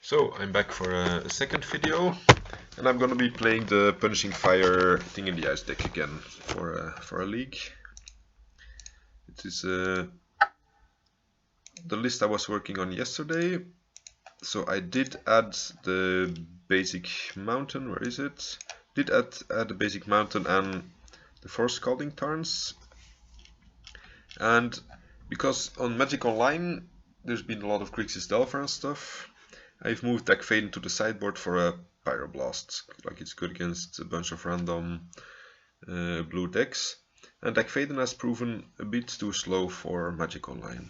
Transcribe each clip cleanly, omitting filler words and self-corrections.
So I'm back for a second video, and I'm gonna be playing the Punishing Fire Thing in the Ice deck again for a league. It is the list I was working on yesterday. So I did add the basic mountain. Where is it? Did add the basic mountain and the 4 Scalding Tarns. And because on Magic Online there's been a lot of Grixis Delver and stuff, I've moved Deck Faden to the sideboard for a Pyroblast. Like, it's good against a bunch of random blue decks. And Deck Faden has proven a bit too slow for Magic Online.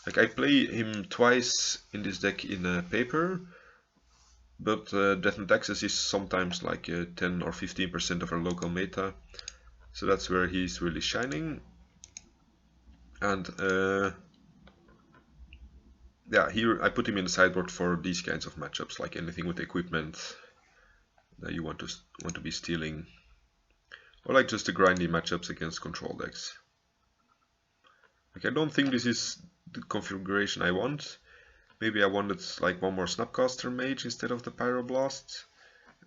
Like, I play him twice in this deck in paper, but Death and Taxes is sometimes like 10 or 15% of our local meta. So that's where he's really shining. And yeah, here I put him in the sideboard for these kinds of matchups, like anything with equipment that you want to be stealing, or like just the grindy matchups against control decks. Like, I don't think this is the configuration I want. Maybe I wanted like one more Snapcaster Mage instead of the Pyroblast.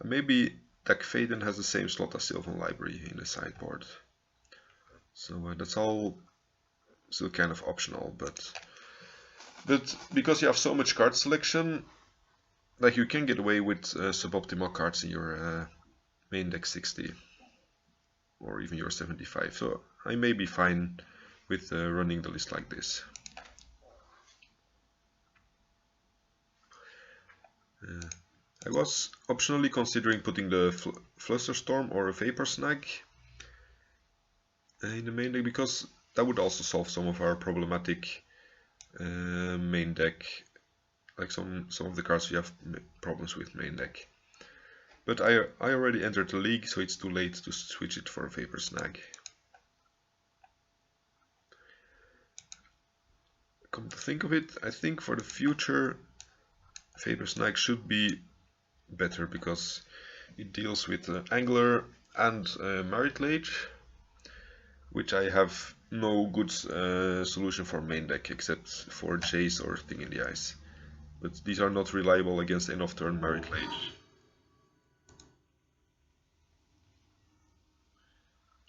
Maybe Deck Faden has the same slot as Sylvan Library in the sideboard. So that's all still kind of optional, but because you have so much card selection, like, you can get away with suboptimal cards in your main deck 60 or even your 75. So I may be fine with running the list like this. I was optionally considering putting the Flusterstorm or a Vapor Snag in the main deck, because that would also solve some of our problematic main deck, like some of the cards we have problems with main deck. But I already entered the league, so it's too late to switch it for a Vapor Snag. Come to think of it, I think for the future Vapor Snag should be better, because it deals with Angler and Marit Lage, which I have no good solution for main deck except for Jace or Thing in the Ice. But these are not reliable against end of turn Marit Lage.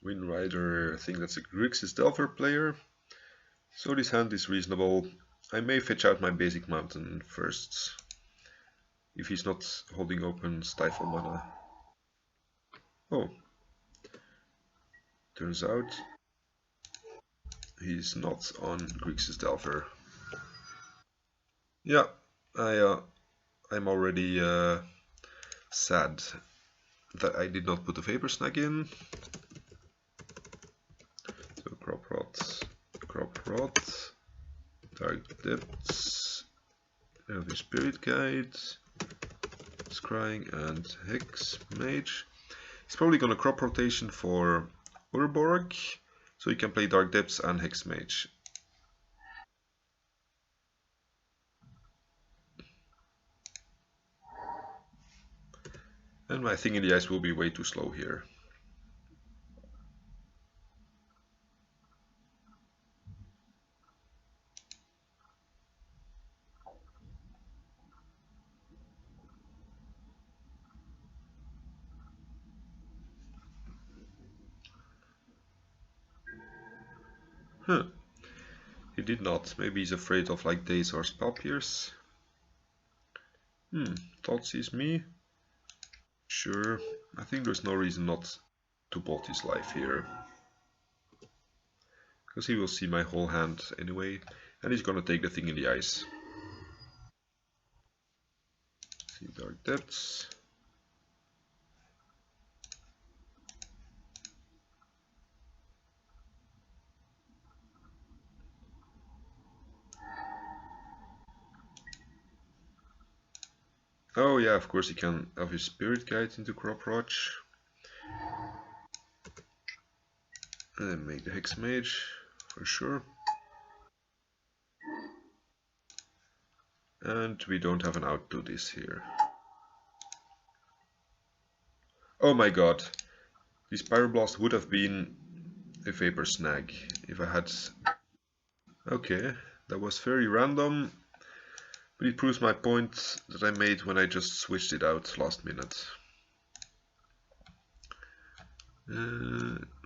Windrider, I think that's a Grixis Delver player. So this hand is reasonable. I may fetch out my basic mountain first, if he's not holding open Stifle mana. Oh, turns out he's not on Grixis Delver. Yeah, I'm already sad that I did not put the Vapor Snag in. So Crop Rot, Dark Depths, Elvish Spirit Guide, Scrying, and Hex Mage. He's probably gonna crop rotation for Urborg, so he can play Dark Depths and Hex Mage. And my Thing in the Ice will be way too slow here. Huh. He did not. Maybe he's afraid of like Daze or Spell Pierce. Thoughtseize me? Sure. I think there's no reason not to bolt his life here, because he will see my whole hand anyway, and he's gonna take the Thing in the Ice. See Dark Depths. Oh yeah, of course he can have his Spirit Guide into Crop Roach. And then make the Hex Mage, for sure. And we don't have an out to this here. Oh my god, this Pyroblast would have been a Vapor Snag if I had... Okay, that was very random. But it proves my point that I made when I just switched it out last minute.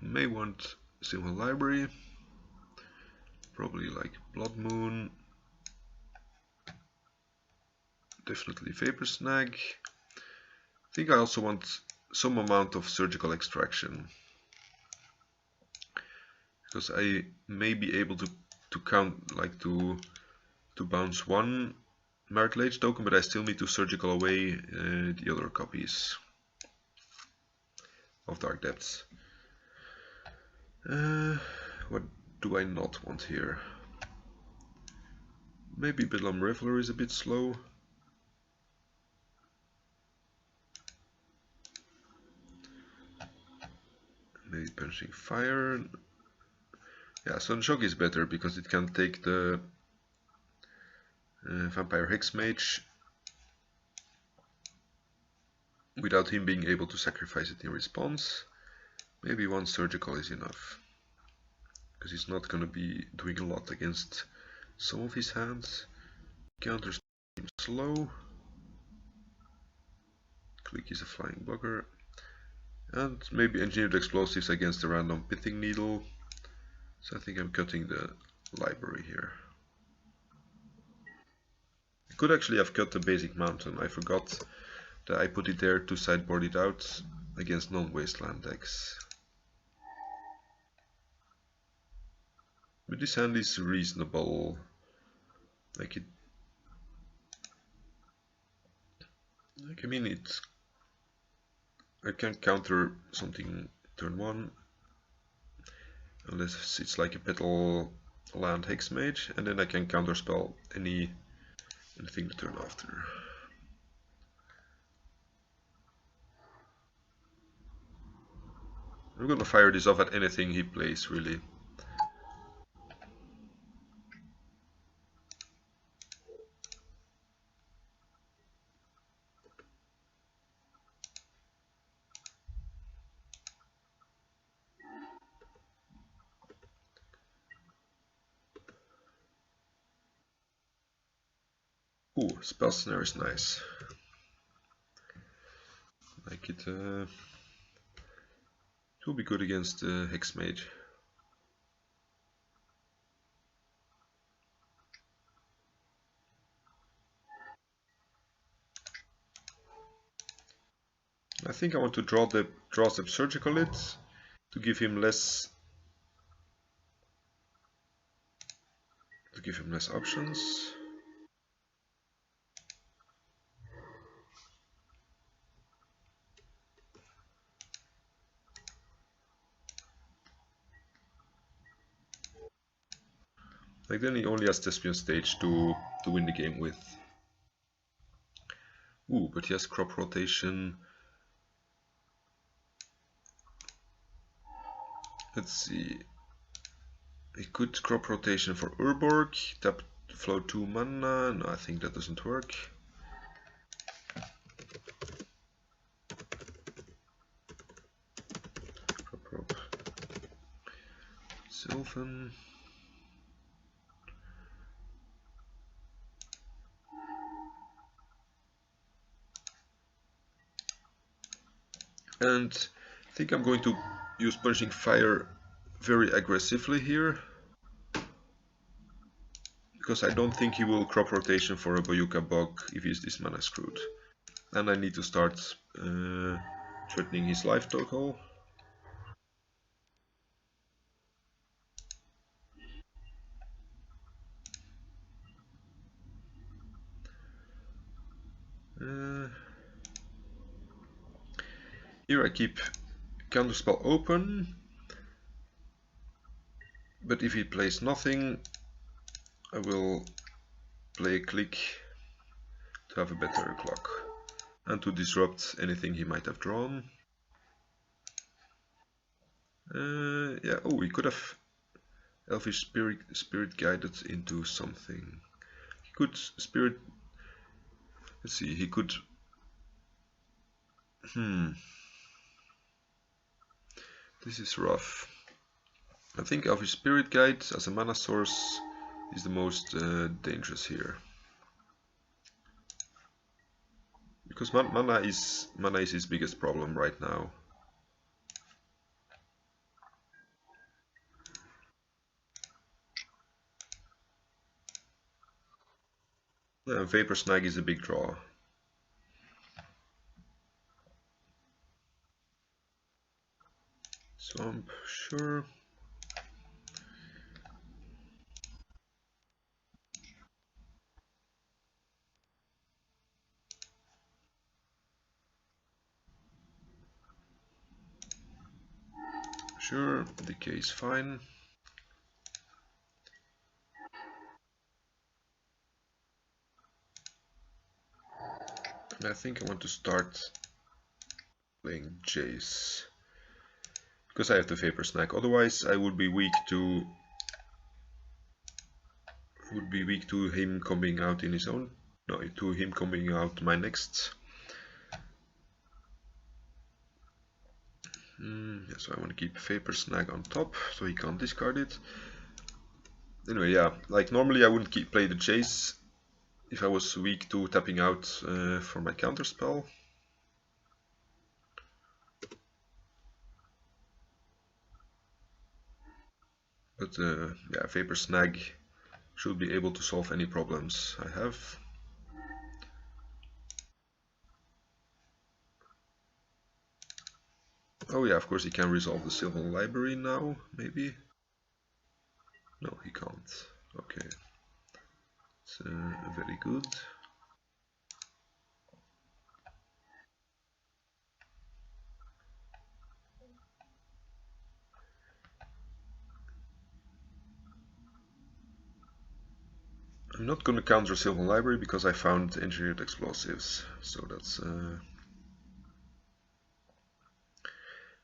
May want Simple Library, probably like Blood Moon, definitely Vapor Snag. I think I also want some amount of Surgical Extraction, because I may be able to count, like to bounce one Miracle Age token, but I still need to Surgical away the other copies of Dark Depths. What do I not want here? Maybe Bedlam Reveler is a bit slow. Maybe Punching Fire. Yeah, Sunshock is better because it can take the Vampire Hexmage without him being able to sacrifice it in response. Maybe one Surgical is enough, because he's not going to be doing a lot against some of his hands. Counters him slow. Click is a flying bugger. And maybe Engineered Explosives against the random Pithing Needle. So I think I'm cutting the library here. I could actually have cut the basic mountain. I forgot that I put it there to sideboard it out against non-wasteland decks. But this hand is reasonable. Like I mean, I can counter something turn 1, unless it's like a Petal Land Hexmage, and then I can counterspell anything the turn after. I'm gonna fire this off at anything he plays, really. Ooh, Spell Snare is nice. Like it will be good against Hexmage. I think I want to draw some Surgical Lids to give him less options. Like then he only has Thespian Stage to win the game with. Ooh, but he has Crop Rotation. Let's see. He could Crop Rotation for Urborg, tap flow 2 mana. No, I think that doesn't work. Crop. Sylvan. And I think I'm going to use Punching Fire very aggressively here, because I don't think he will Crop Rotation for a Boyuka Bog if he's this mana screwed. And I need to start threatening his life total. Here I keep Counterspell open, but if he plays nothing, I will play a click to have a better clock and to disrupt anything he might have drawn. Yeah, oh, he could have Elvish Spirit guided into something. He could Spirit. Let's see, he could. This is rough. I think Elvish Spirit Guide as a mana source is the most dangerous here. Because mana is his biggest problem right now. Vapor Snag is a big draw. Swamp, sure. Sure, decay is fine. And I think I want to start playing Jace. Because I have the Vapor Snag. Otherwise I would be weak to him coming out in his own. No, to him coming out my next. Yeah, so I want to keep Vapor Snag on top so he can't discard it. Anyway, yeah, like normally I wouldn't play the Jace if I was weak to tapping out for my counterspell. But yeah, Vapor Snag should be able to solve any problems I have. Oh yeah, of course he can resolve the Sylvan Library now, maybe? No, he can't. Okay. It's very good. I'm not going to counter Sylvan Library because I found Engineered Explosives, so that's...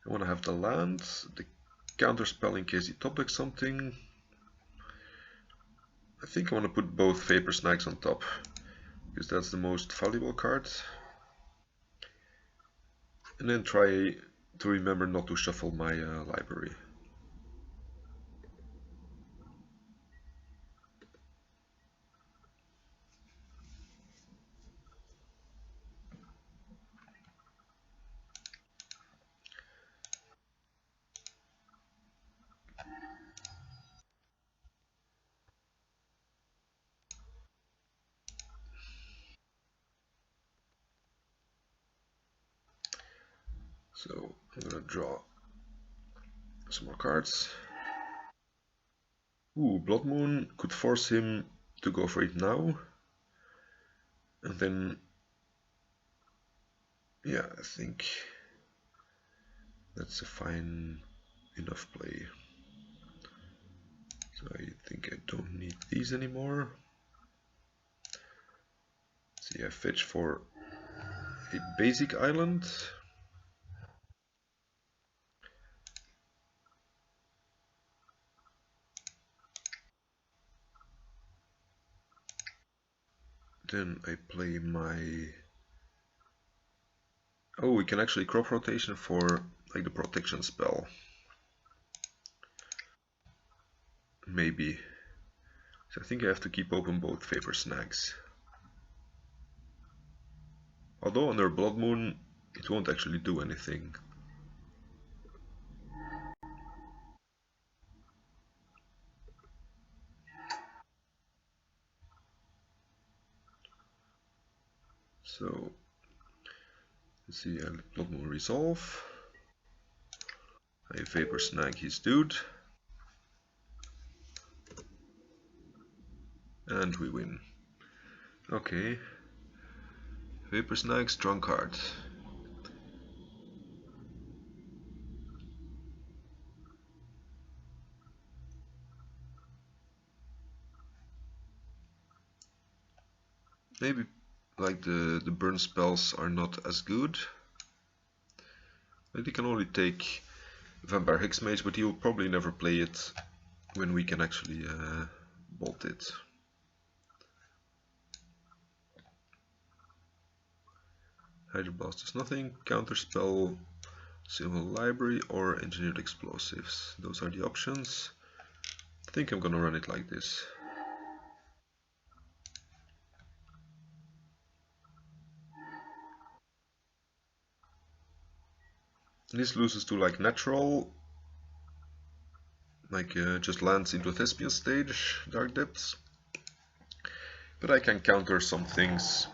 I want to have the land, the counterspell in case he top decks something. I think I want to put both Vapor Snags on top, because that's the most valuable card. And then try to remember not to shuffle my library. So I'm gonna draw some more cards. Ooh, Blood Moon could force him to go for it now. And then, yeah, I think that's a fine enough play. So I think I don't need these anymore. See, I fetch for a basic island. Then I play my... Oh, we can actually crop rotation for like the protection spell. Maybe. So I think I have to keep open both Vapor Snags. Although under Blood Moon it won't actually do anything. So let's see, I let Blood Moon resolve. I Vapor Snag his dude. And we win. Okay. Vapor Snag, strong card. Maybe like the burn spells are not as good. Like he can only take Vampire Hexmage, but he'll probably never play it when we can actually bolt it. Hydro Blast does nothing. Counterspell, Sylvan Library, or Engineered Explosives. Those are the options. I think I'm gonna run it like this. This loses to like natural, like just lands into Thespian stage, Dark Depths. But I can counter some things,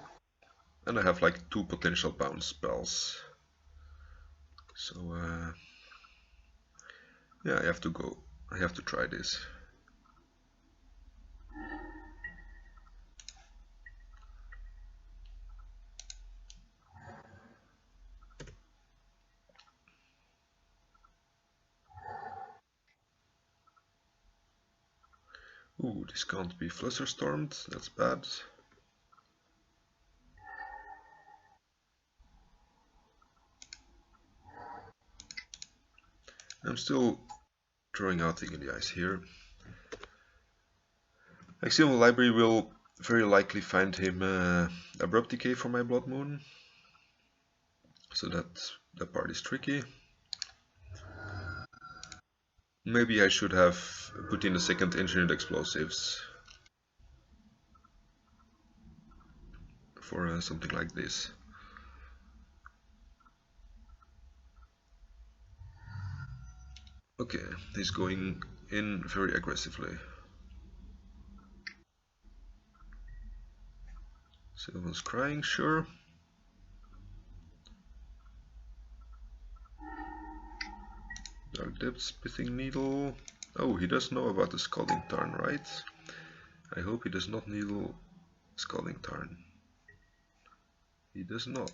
and I have like 2 potential bounce spells. So yeah, I have to go. I have to try this. Ooh, this can't be Flusterstormed, that's bad. I'm still throwing out Thing in the Ice here. Axiom Library will very likely find him Abrupt Decay for my Blood Moon. So that part is tricky. Maybe I should have put in a second Engineered Explosives for something like this. Okay, he's going in very aggressively. Sylvan's crying, sure. Dark Depths, Pithing Needle. Oh, he does know about the Scalding Tarn, right? I hope he does not needle Scalding Tarn. He does not.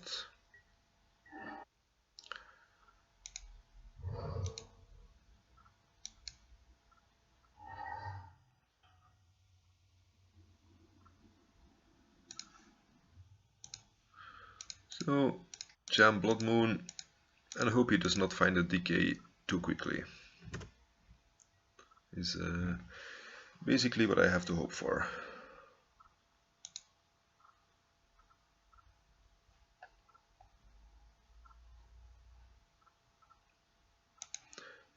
So, jam Blood Moon, and I hope he does not find a decay too quickly. Is basically what I have to hope for.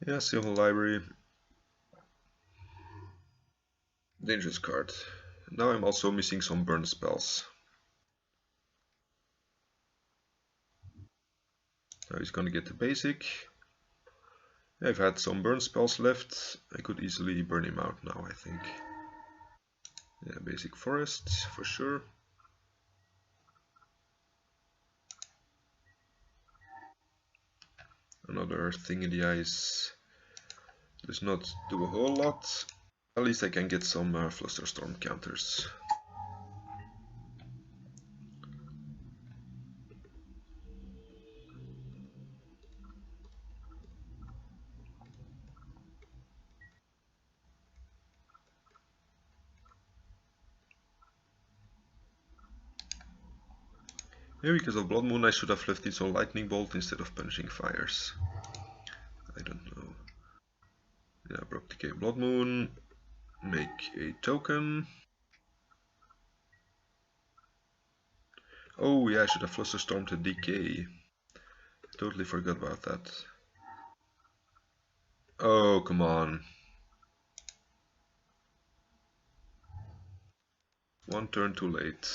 Yeah, Civil Library. Dangerous card. Now I'm also missing some burn spells. Now he's gonna get the basic. I've had some burn spells left. I could easily burn him out now, I think. Yeah, basic forest for sure. Another Thing in the Ice does not do a whole lot. At least I can get some Flusterstorm counters. Maybe because of Blood Moon I should have left this on Lightning Bolt instead of Punishing Fires. I don't know. Yeah, Abrupt Decay Blood Moon. Make a token. Oh yeah, I should have Flusterstormed to Decay. Totally forgot about that. Oh, come on. One turn too late.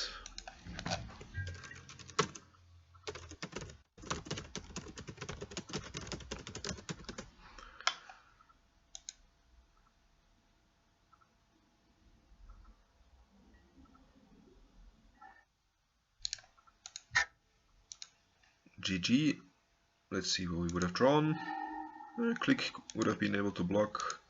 GG. Let's see what we would have drawn. Click would have been able to block.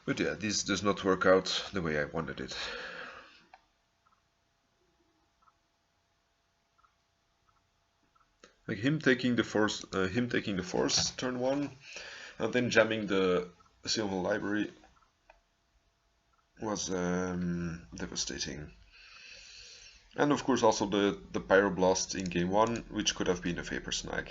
But yeah, this does not work out the way I wanted it. Like him taking the force turn 1, and then jamming the Silver Library was devastating. And of course also the Pyroblast in game 1, which could have been a Vapor Snag.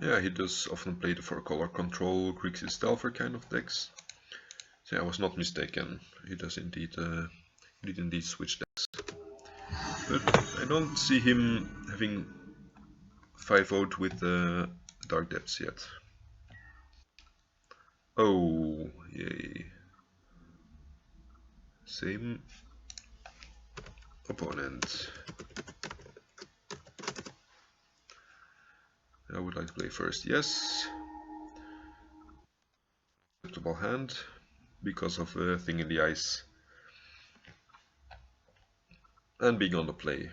Yeah, he does often play the 4-color control Grixis Delver kind of decks. So yeah, I was not mistaken. He does indeed switch decks. But I don't see him having 5-0'd with Dark Depths yet. Oh, yay. Same opponent. I would like to play first. Yes. Acceptable hand because of the thing in the ice. And being on the play.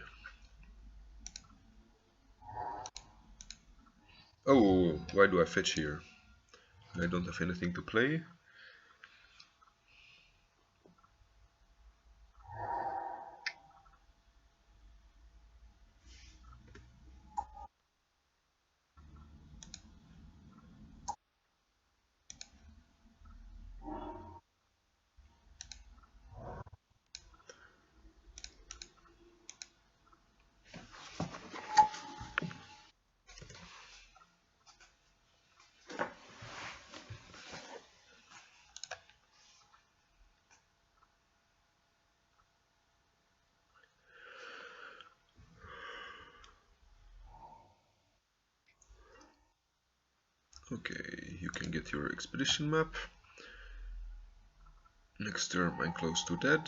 Oh, why do I fetch here? I don't have anything to play. Okay, you can get your expedition map. Next turn I'm close to dead.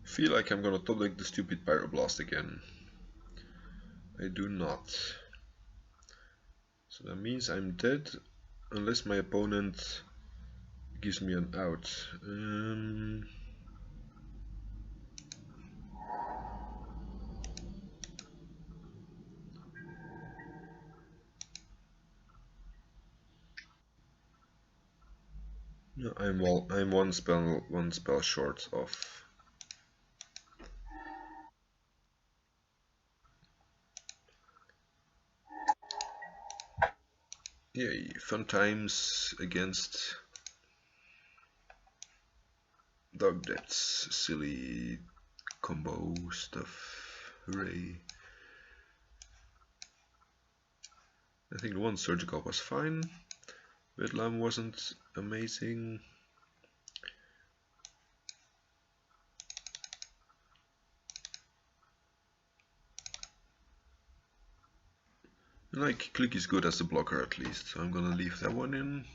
Feel like I'm gonna top deck the stupid Pyroblast again. I do not. So that means I'm dead unless my opponent gives me an out. No, I'm one spell short of. Yay, fun times against Dark Depths, silly combo stuff. Hooray. I think the one surgical was fine. Bedlam wasn't amazing. Like, Click is good as a blocker at least, so I'm gonna leave that one in.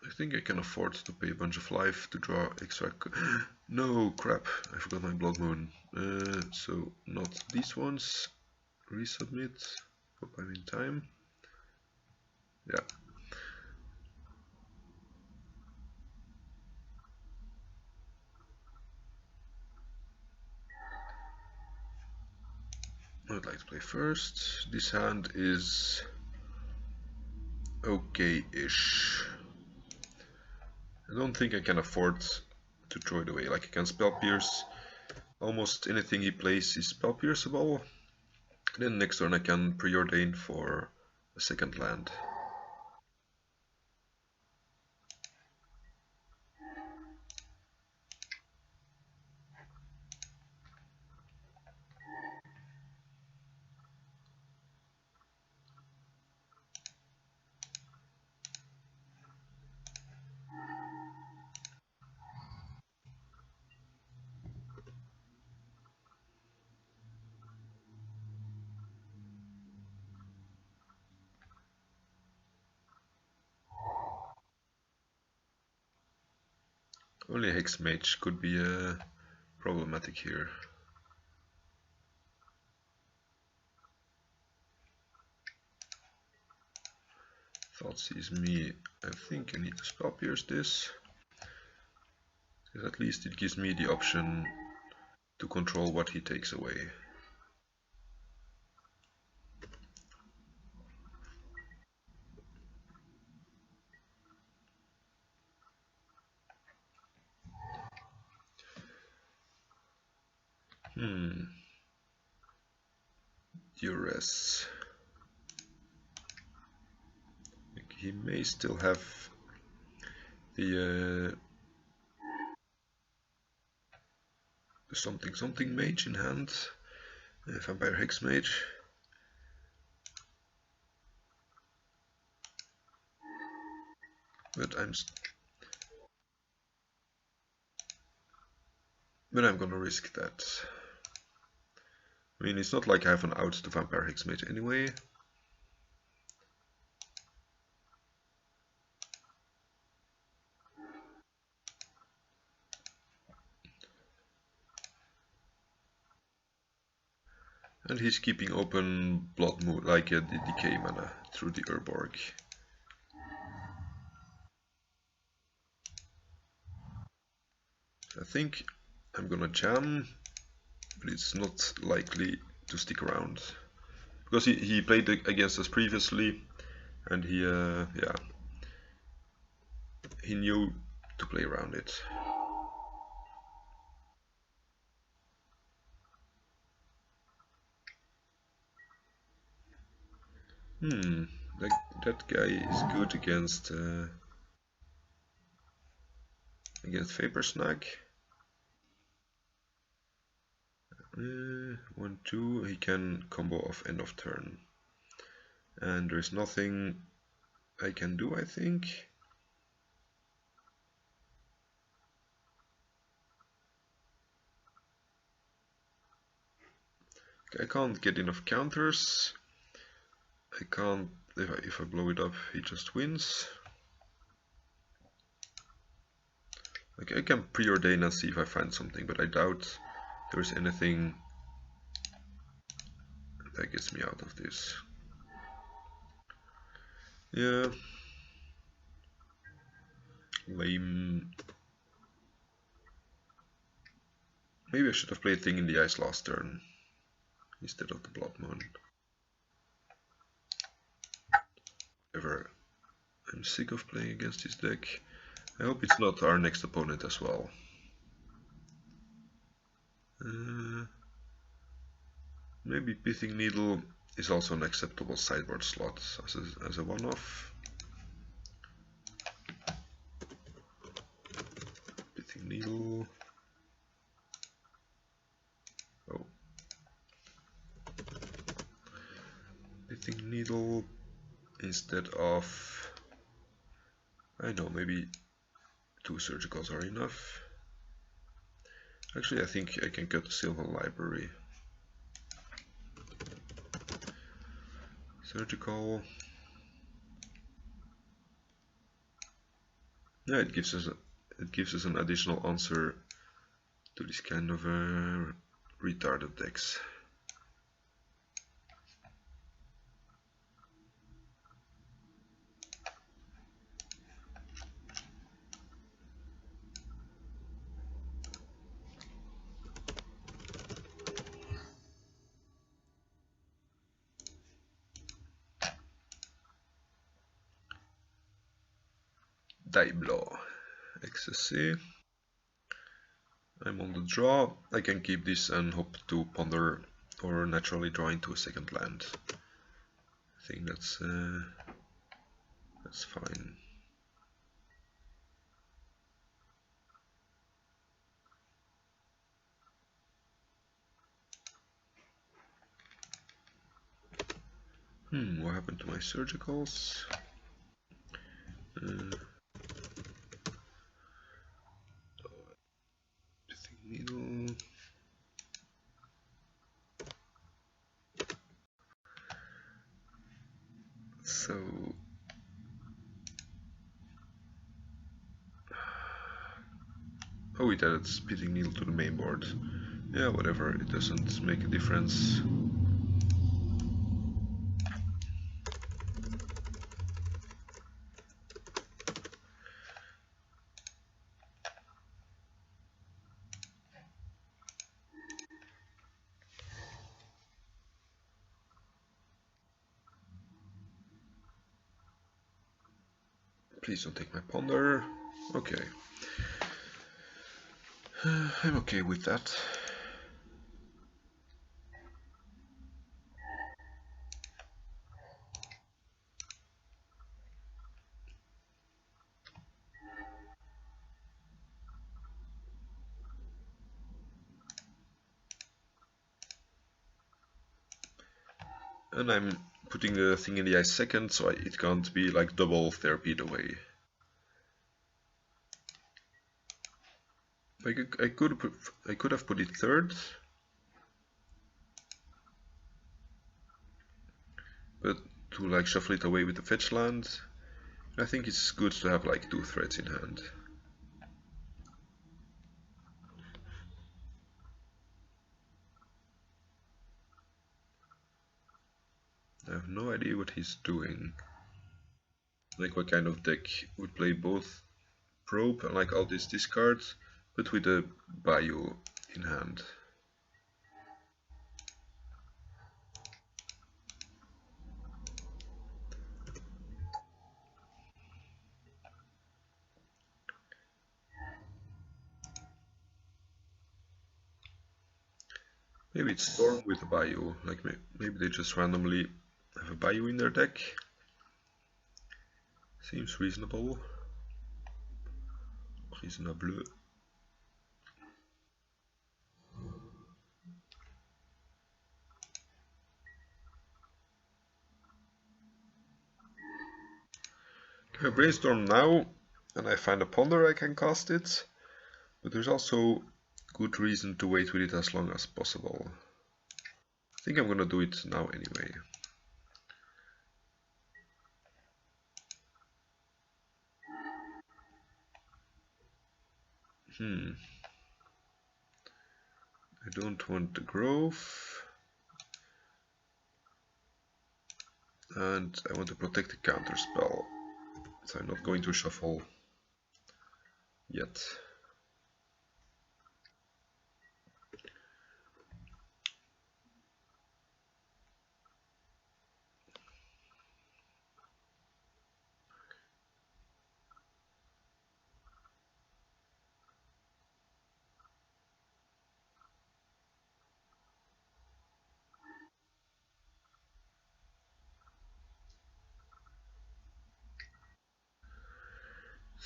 I think I can afford to pay a bunch of life to draw extra. No, crap, I forgot my Blood Moon. So, not these ones. Resubmit. Hope I'm in time. Yeah. I'd like to play first. This hand is okay-ish. I don't think I can afford to throw it away. Like, I can Spell Pierce. Almost anything he plays is Spell Pierceable. Then next turn I can preordain for a second land. Only Hex Mage could be problematic here. Thought sees me. I think I need to Spell Pierce this. Because at least it gives me the option to control what he takes away. Duress. He may still have the something mage in hand. Vampire Hex Mage. But I'm gonna risk that. I mean, it's not like I have an out to Vampire Hex Mage anyway. And he's keeping open Blood Moon, like the Decay mana through the Urborg. So I think I'm gonna jam, but it's not likely to stick around. Because he played against us previously, and yeah, he knew to play around it. That guy is good against Vapor Snag. 1-2, he can combo off end of turn. And there's nothing I can do, I think. I can't get enough counters. I can't, if I blow it up, he just wins. Like, I can preordain and see if I find something, but I doubt there's anything that gets me out of this. Yeah. Lame. Maybe I should have played Thing in the Ice last turn instead of the Blood Moon. Whatever. I'm sick of playing against this deck. I hope it's not our next opponent as well. Maybe Pithing Needle is also an acceptable sideboard slot as a one-off. Pithing Needle. Oh. Pithing Needle instead of, I know, maybe 2 surgicals are enough. Actually, I think I can cut the Sylvan Library. Surgical. Yeah, it gives us an additional answer to this kind of retarded decks. Diablo. XSC. I'm on the draw. I can keep this and hope to ponder or naturally draw into a second land. I think that's fine. What happened to my surgicals? Needle. So oh, it added Spitting Needle to the main board. Yeah, whatever, it doesn't make a difference. Please don't take my ponder. Okay. I'm okay with that. And I'm putting the thing in the ice second, so it can't be like double therapy away. I could have put it third, but to like shuffle it away with the fetch land, I think it's good to have like 2 threats in hand. I have no idea what he's doing. Like what kind of deck would play both probe and like all these discards, but with a Bayou in hand. Maybe it's Storm with a Bayou, like maybe they just randomly have a Bayou in their deck. Seems reasonable. Reasonable. I brainstorm now, and I find a Ponder I can cast it, but there's also good reason to wait with it as long as possible. I think I'm gonna do it now anyway. I don't want the Grove, and I want to protect the counter spell, so I'm not going to shuffle yet.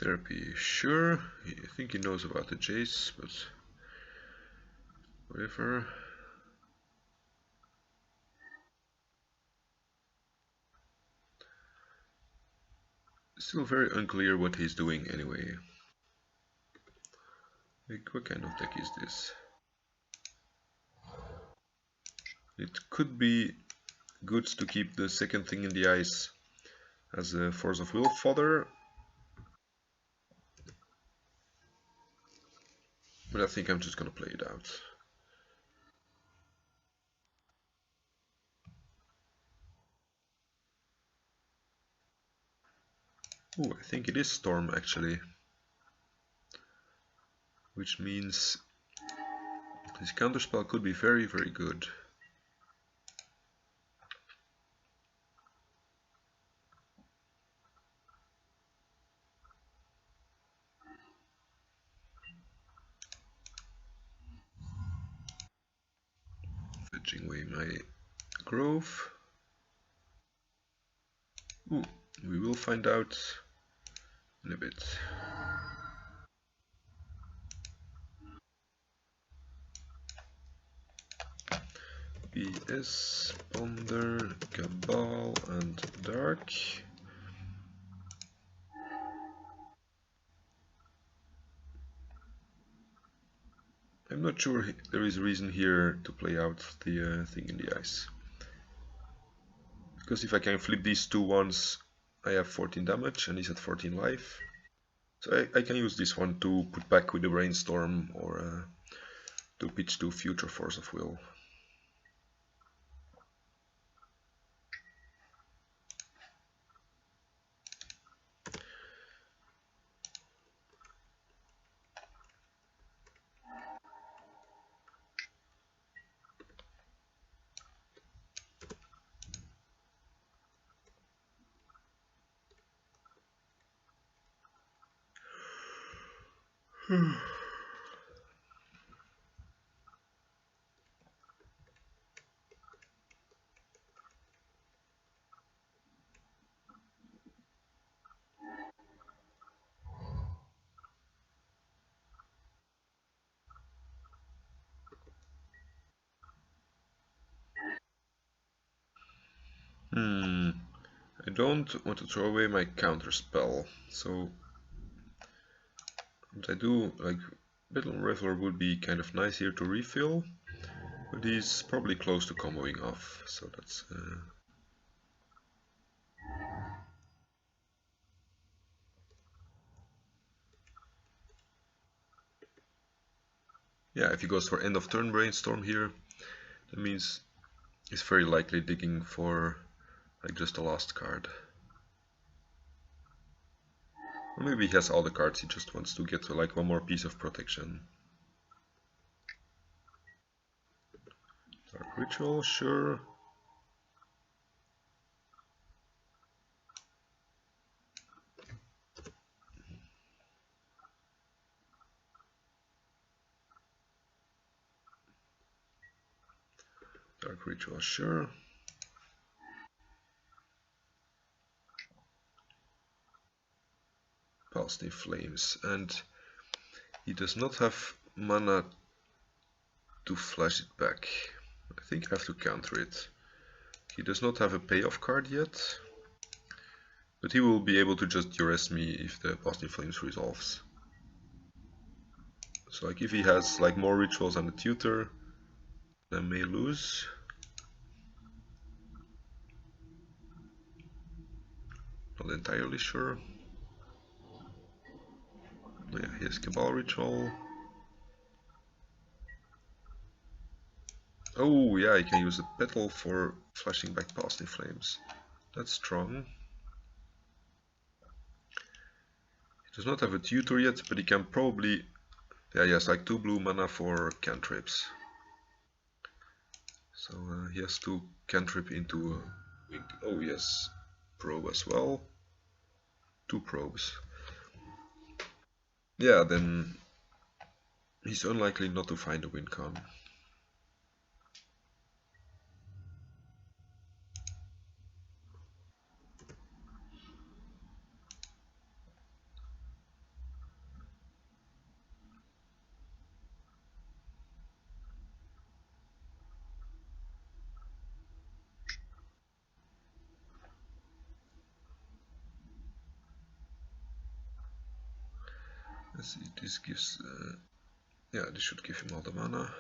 Therapy, sure. I think he knows about the Jace, but whatever. Still very unclear what he's doing anyway. Like, what kind of deck is this? It could be good to keep the second thing in the ice as a Force of Will fodder, but I think I'm just gonna play it out. Oh, I think it is Storm actually, which means this counterspell could be very, very good. Fetching away my Grove. Ooh, we will find out in a bit. BS, Ponder, Cabal, and Dark. I'm not sure there is a reason here to play out the thing in the ice. Because if I can flip these two once, I have 14 damage and he's at 14 life. So I can use this one to put back with the Brainstorm or to pitch to future Force of Will. I don't want to throw away my counter spell, so what I do, like, Battle Reveler would be kind of nice here to refill, but he's probably close to comboing off, so that's... Yeah, if he goes for end of turn brainstorm here, that means he's very likely digging for like just the last card. Or maybe he has all the cards, he just wants to get like one more piece of protection. Dark Ritual, sure. Dark Ritual, sure. Pulsing Flames, and he does not have mana to flash it back. I think I have to counter it. He does not have a payoff card yet, but he will be able to just duress me if the Pulsing Flames resolves. So like if he has like more rituals and a tutor, I may lose. Not entirely sure. Yeah, he has Cabal Ritual. Oh yeah, I can use a petal for flashing back past in flames. That's strong. He does not have a tutor yet, but he can probably... Yeah, he has like 2 blue mana for cantrips. So he has to cantrip into... Oh yes, probe as well. 2 probes. Yeah, then he's unlikely not to find a win con. Let's see, this gives... yeah, this should give him all the mana.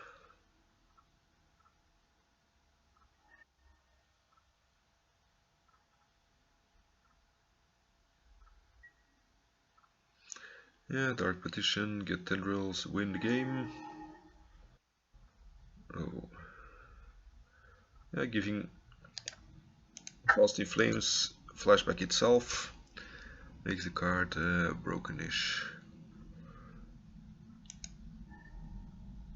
Yeah, Dark Petition, get Tendrils, win the game. Oh. Yeah, giving Fast in Flames flashback itself makes the card brokenish.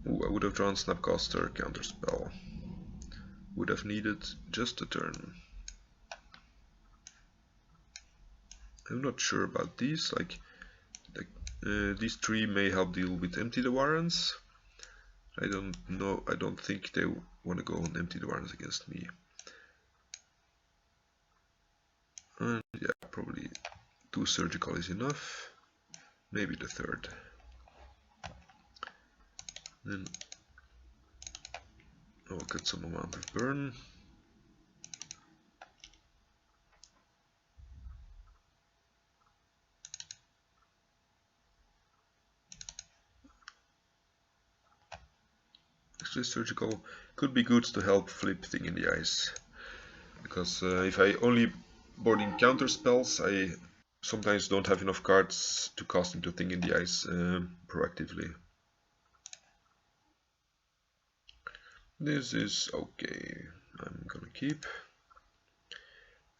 Ooh, I would have drawn Snapcaster Counterspell. Would have needed just a turn. I'm not sure about these, like these 3 may help deal with Empty the Warrens. I don't know, I don't think they want to go on Empty the Warrens against me. And yeah, probably 2 Surgical is enough. Maybe the 3rd. Then I'll get some amount of burn. Actually, Surgical could be good to help flip Thing in the Ice. Because if I only board in counter spells, I sometimes don't have enough cards to cast into Thing in the Ice proactively. This is okay. I'm gonna keep.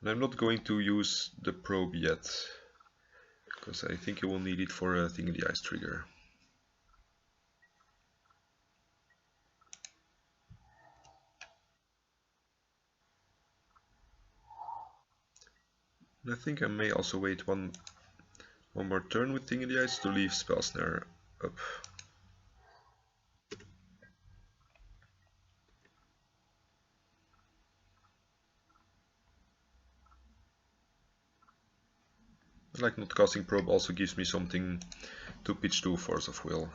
And I'm not going to use the probe yet, because I think I will need it for a Thing in the Ice trigger. And I think I may also wait one more turn with Thing in the Ice to leave Spell Snare up. Like not casting probe also gives me something to pitch to Force of Will.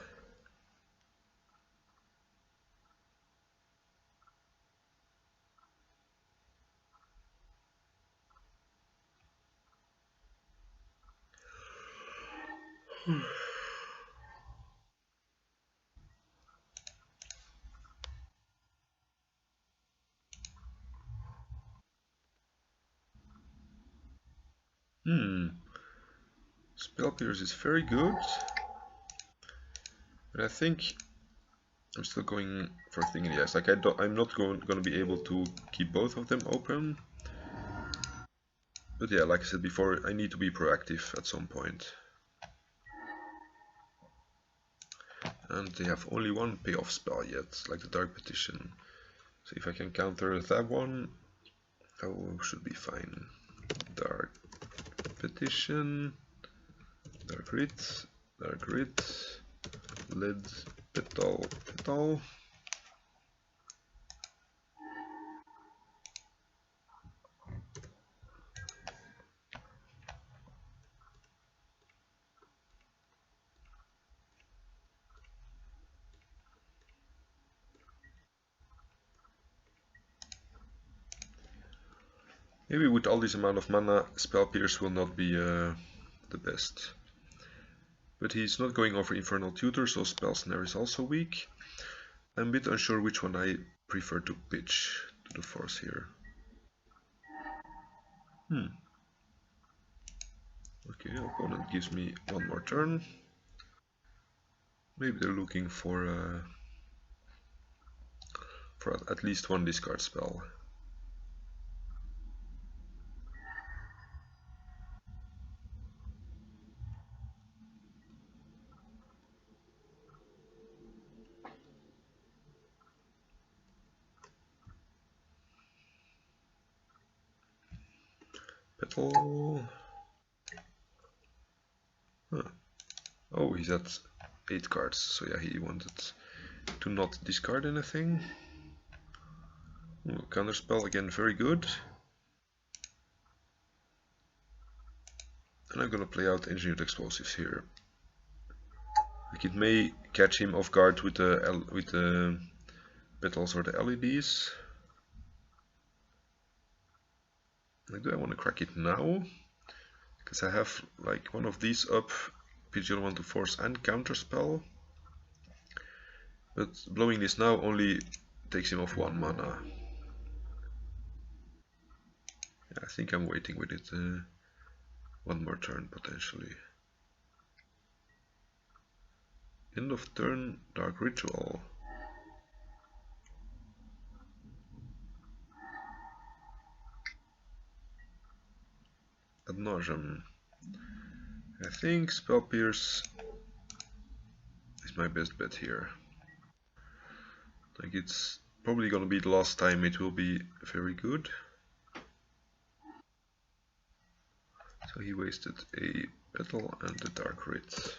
Spell Pierce is very good, but I think I'm still going for Thing in the Eyes. Like I'm not gonna be able to keep both of them open. But yeah, like I said before, I need to be proactive at some point. And they have only one payoff spell yet, like the Dark Petition. So if I can counter that one, that should be fine. Dark Petition, Dark Writ, Lead, Petal. Maybe with all this amount of mana, Spell Pierce will not be the best. But he's not going over Infernal Tutor, so Spell Snare is also weak. I'm a bit unsure which one I prefer to pitch to the force here. Okay, opponent gives me one more turn. Maybe they're looking for at least one discard spell. Petal. Huh. Oh, he's at 8 cards, so yeah, he wanted to not discard anything. Ooh, counterspell again, very good. And I'm gonna play out Engineered Explosives here. Like it may catch him off guard with the petals or the LEDs. Like, do I want to crack it now? Because I have like one of these up, PGL 1 to force and counterspell. But blowing this now only takes him off 1 mana. Yeah, I think I'm waiting with it one more turn potentially. End of turn, Dark Ritual. Ad nauseam. I think Spell Pierce is my best bet here. Like it's probably gonna be the last time it will be very good. So he wasted a petal and a Dark Writ.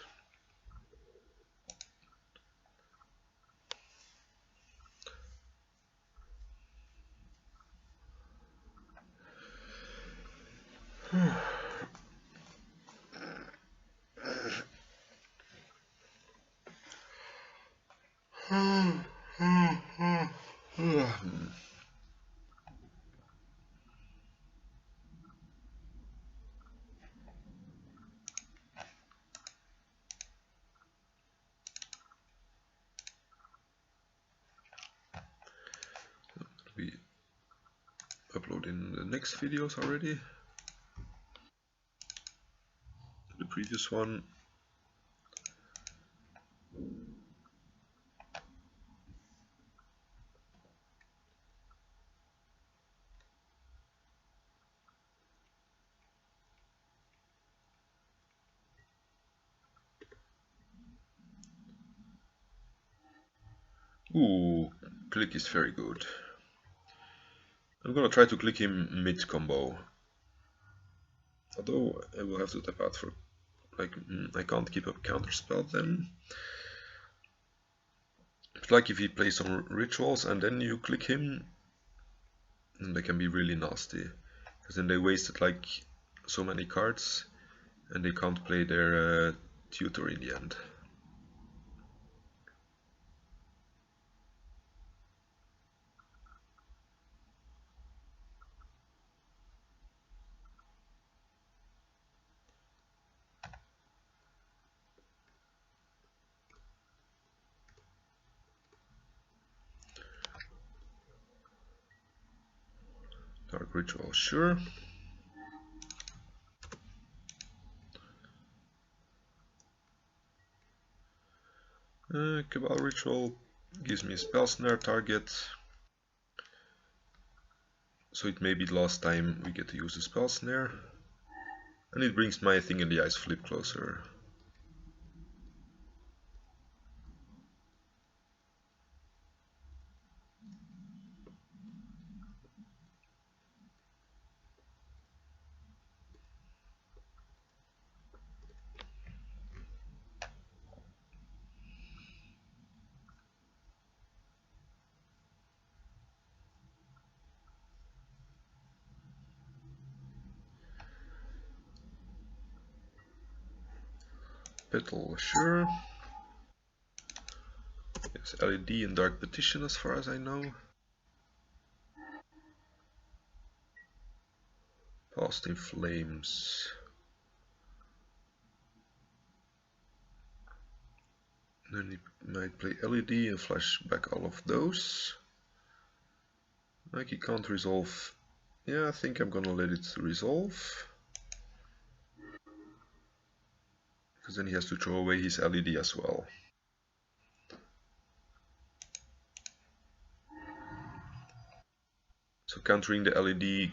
We upload in the next videos already. The previous one. Ooh, click is very good. I'm gonna try to click him mid combo. Although I will have to tap out for like I can't keep up counterspell then. It's like if he plays some rituals and then you click him, then they can be really nasty. Because then they wasted like so many cards and they can't play their tutor in the end. Dark Ritual, sure. Cabal Ritual gives me a spell snare target. So it may be the last time we get to use the spell snare. And it brings my Thing in the Ice flip closer. Petal, sure. Yes, LED and Dark Petition as far as I know. Past in Flames. Then he might play LED and flash back all of those. Like he can't resolve. Yeah, I think I'm gonna let it resolve. Because then he has to throw away his LED as well. So countering the LED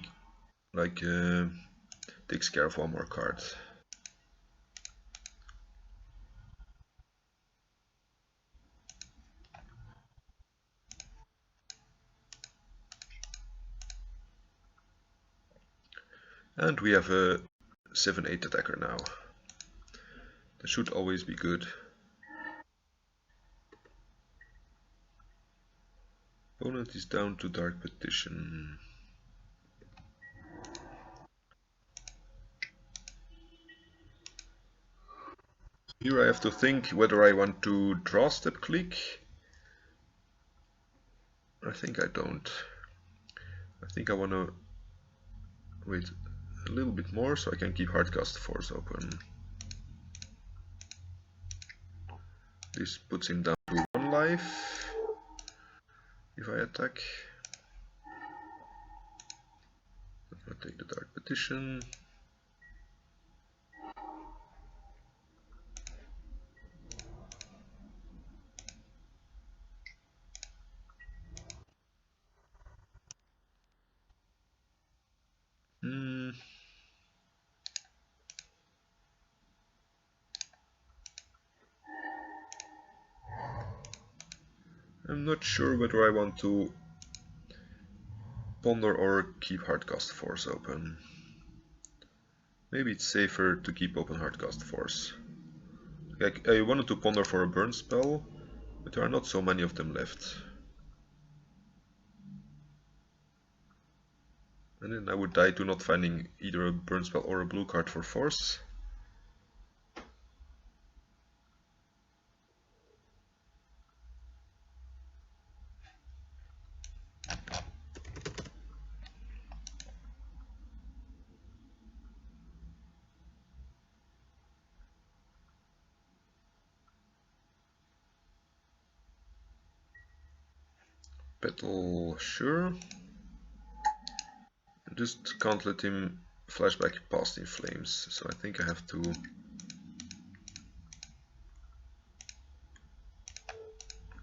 like takes care of one more card. And we have a 7/8 attacker now. That should always be good. Opponent is down to Dark Petition. Here I have to think whether I want to draw step click. I think I don't. I think I want to wait a little bit more so I can keep Hardcast Force open. This puts him down to 1 life if I attack. I'll take the Dark Petition. I'm not sure whether I want to ponder or keep Hardcast Force open. Maybe it's safer to keep open Hardcast Force. I wanted to ponder for a burn spell, but there are not so many of them left. And then I would die to not finding either a burn spell or a blue card for force. Petal, sure. Just can't let him flashback past in flames, so I think I have to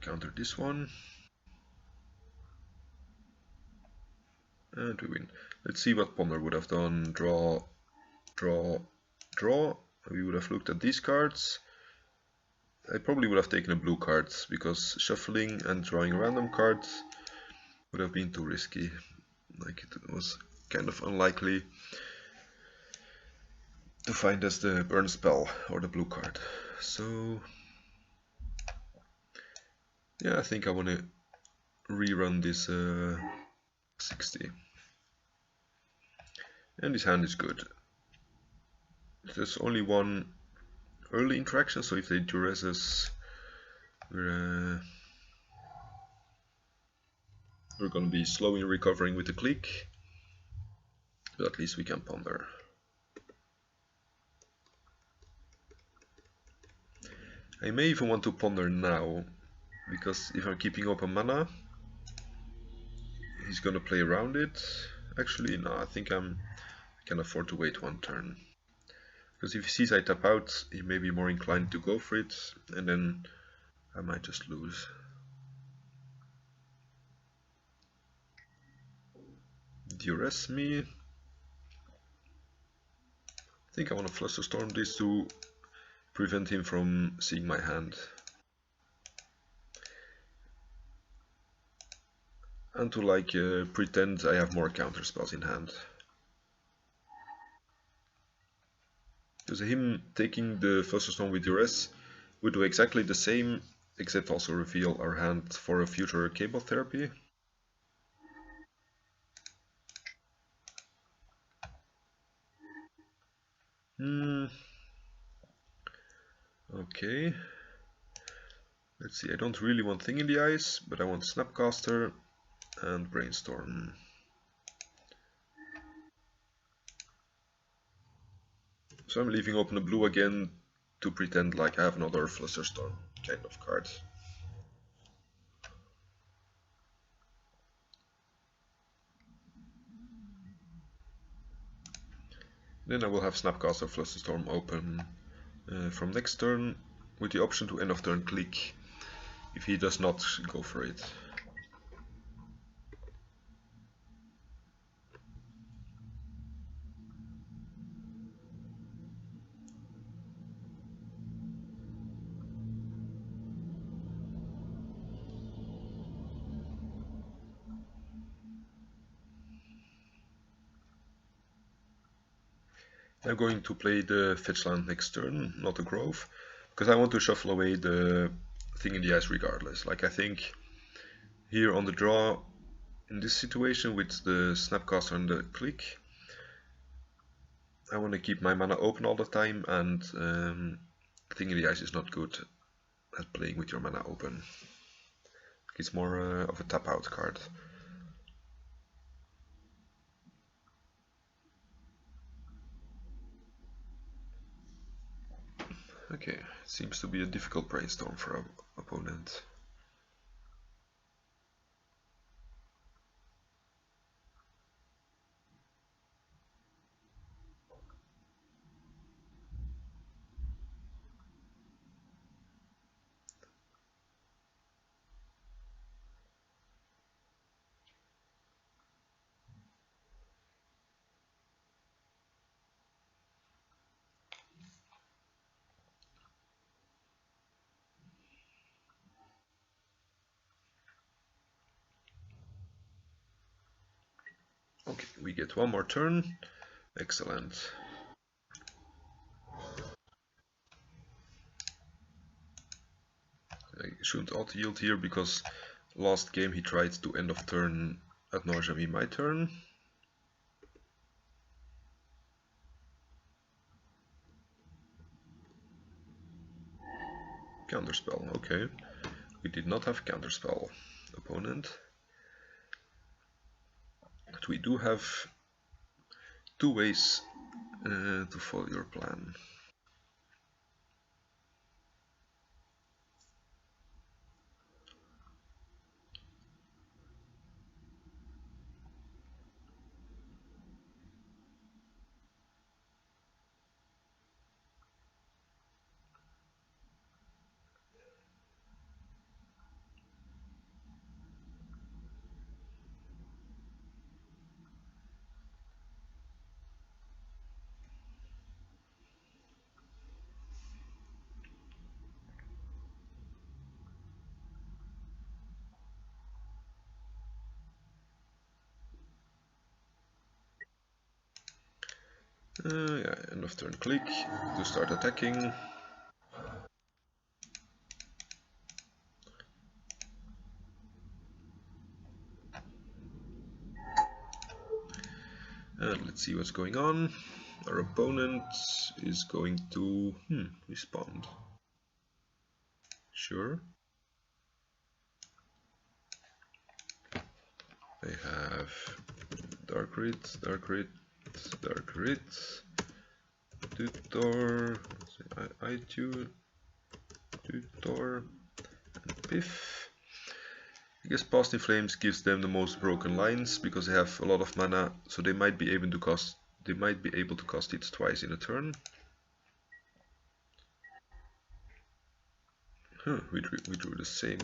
counter this one. And we win. Let's see what Ponder would have done. Draw, draw, draw. We would have looked at these cards. I probably would have taken a blue card because shuffling and drawing random cards would have been too risky. Like it was kind of unlikely to find us the burn spell or the blue card. So yeah, I think I want to rerun this 60. And this hand is good. There's only one early interaction, so if they duress us, we're going to be slow in recovering with the click, but at least we can ponder. I may even want to ponder now, because if I'm keeping open mana, he's going to play around it, Actually, no, I think I can afford to wait one turn. Because if he sees I tap out, he may be more inclined to go for it, and then I might just lose. Duress me. I think I want to Flusterstorm this to prevent him from seeing my hand. And to like pretend I have more counter spells in hand. Because him taking the Flusterstorm with Duress would do exactly the same, except also reveal our hand for a future cable therapy. Okay. Let's see, I don't really want Thing in the Eyes, but I want Snapcaster and Brainstorm. So I'm leaving open a blue again to pretend like I have another Flusterstorm kind of card. Then I will have Snapcaster Flusterstorm open from next turn with the option to end of turn click if he does not go for it. I'm going to play the fetch land next turn, not the Grove, because I want to shuffle away the Thing in the Ice regardless. Like I think here on the draw, in this situation with the Snapcaster and the click, I want to keep my mana open all the time, and Thing in the Ice is not good at playing with your mana open. It's more of a tap out card. Okay, seems to be a difficult brainstorm for our opponent. Okay, we get one more turn. Excellent. I shouldn't auto yield here because last game he tried to end of turn ad nauseam in my turn. Counterspell, okay. We did not have counterspell, opponent. But we do have two ways to follow your plan. Yeah, end of turn click to start attacking. And let's see what's going on. Our opponent is going to respond. Sure. They have Dark Rit, Dark Rit, Dark Rit, Tutor, I2, Tutor, and Piff. guess Past in Flames gives them the most broken lines because they have a lot of mana, so they might be able to cast it twice in a turn. Huh, we drew the same.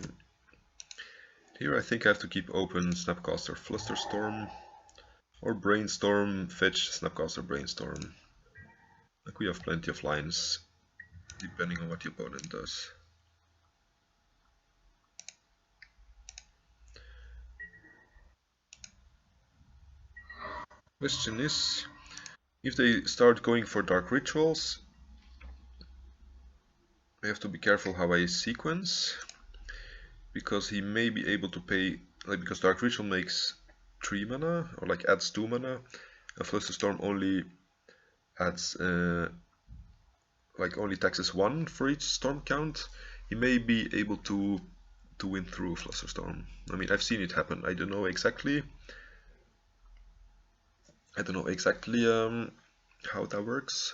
Here I think I have to keep open Snapcaster Flusterstorm or Brainstorm, fetch Snapcaster Brainstorm. Like we have plenty of lines depending on what the opponent does. Question is, if they start going for Dark Rituals, I have to be careful how I sequence, because he may be able to pay, like, because Dark Ritual makes 3 mana, or like adds 2 mana, and Flusterstorm only adds, like only taxes 1 for each storm count. He may be able to win through Flusterstorm. I mean, I've seen it happen. I don't know exactly how that works,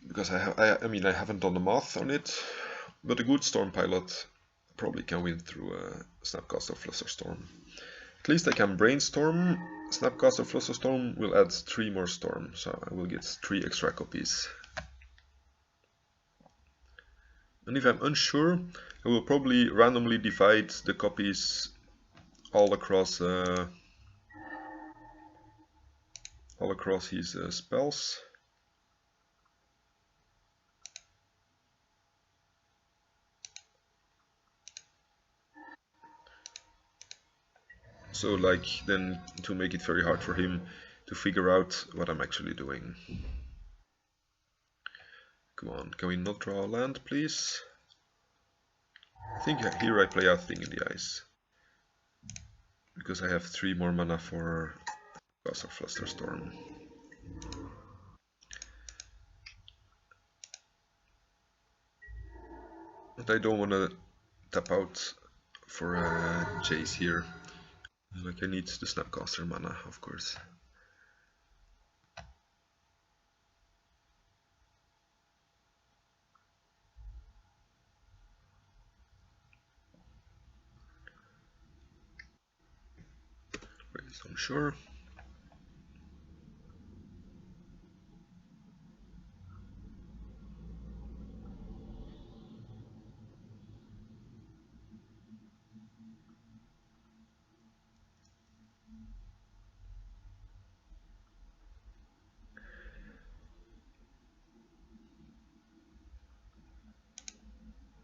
because I mean I haven't done the math on it, but a good storm pilot probably can win through Snapcaster Flusterstorm. At least I can brainstorm. Snapcaster Flusterstorm will add 3 more storm, so I will get 3 extra copies. And if I'm unsure, I will probably randomly divide the copies all across his spells. So like then to make it very hard for him to figure out what I'm actually doing. Come on, can we not draw a land, please? I think here I play out Thing in the Ice, because I have 3 more mana for Castle Flusterstorm. But I don't want to tap out for Jace here. Like I need the Snapcaster mana, of course. I'm sure.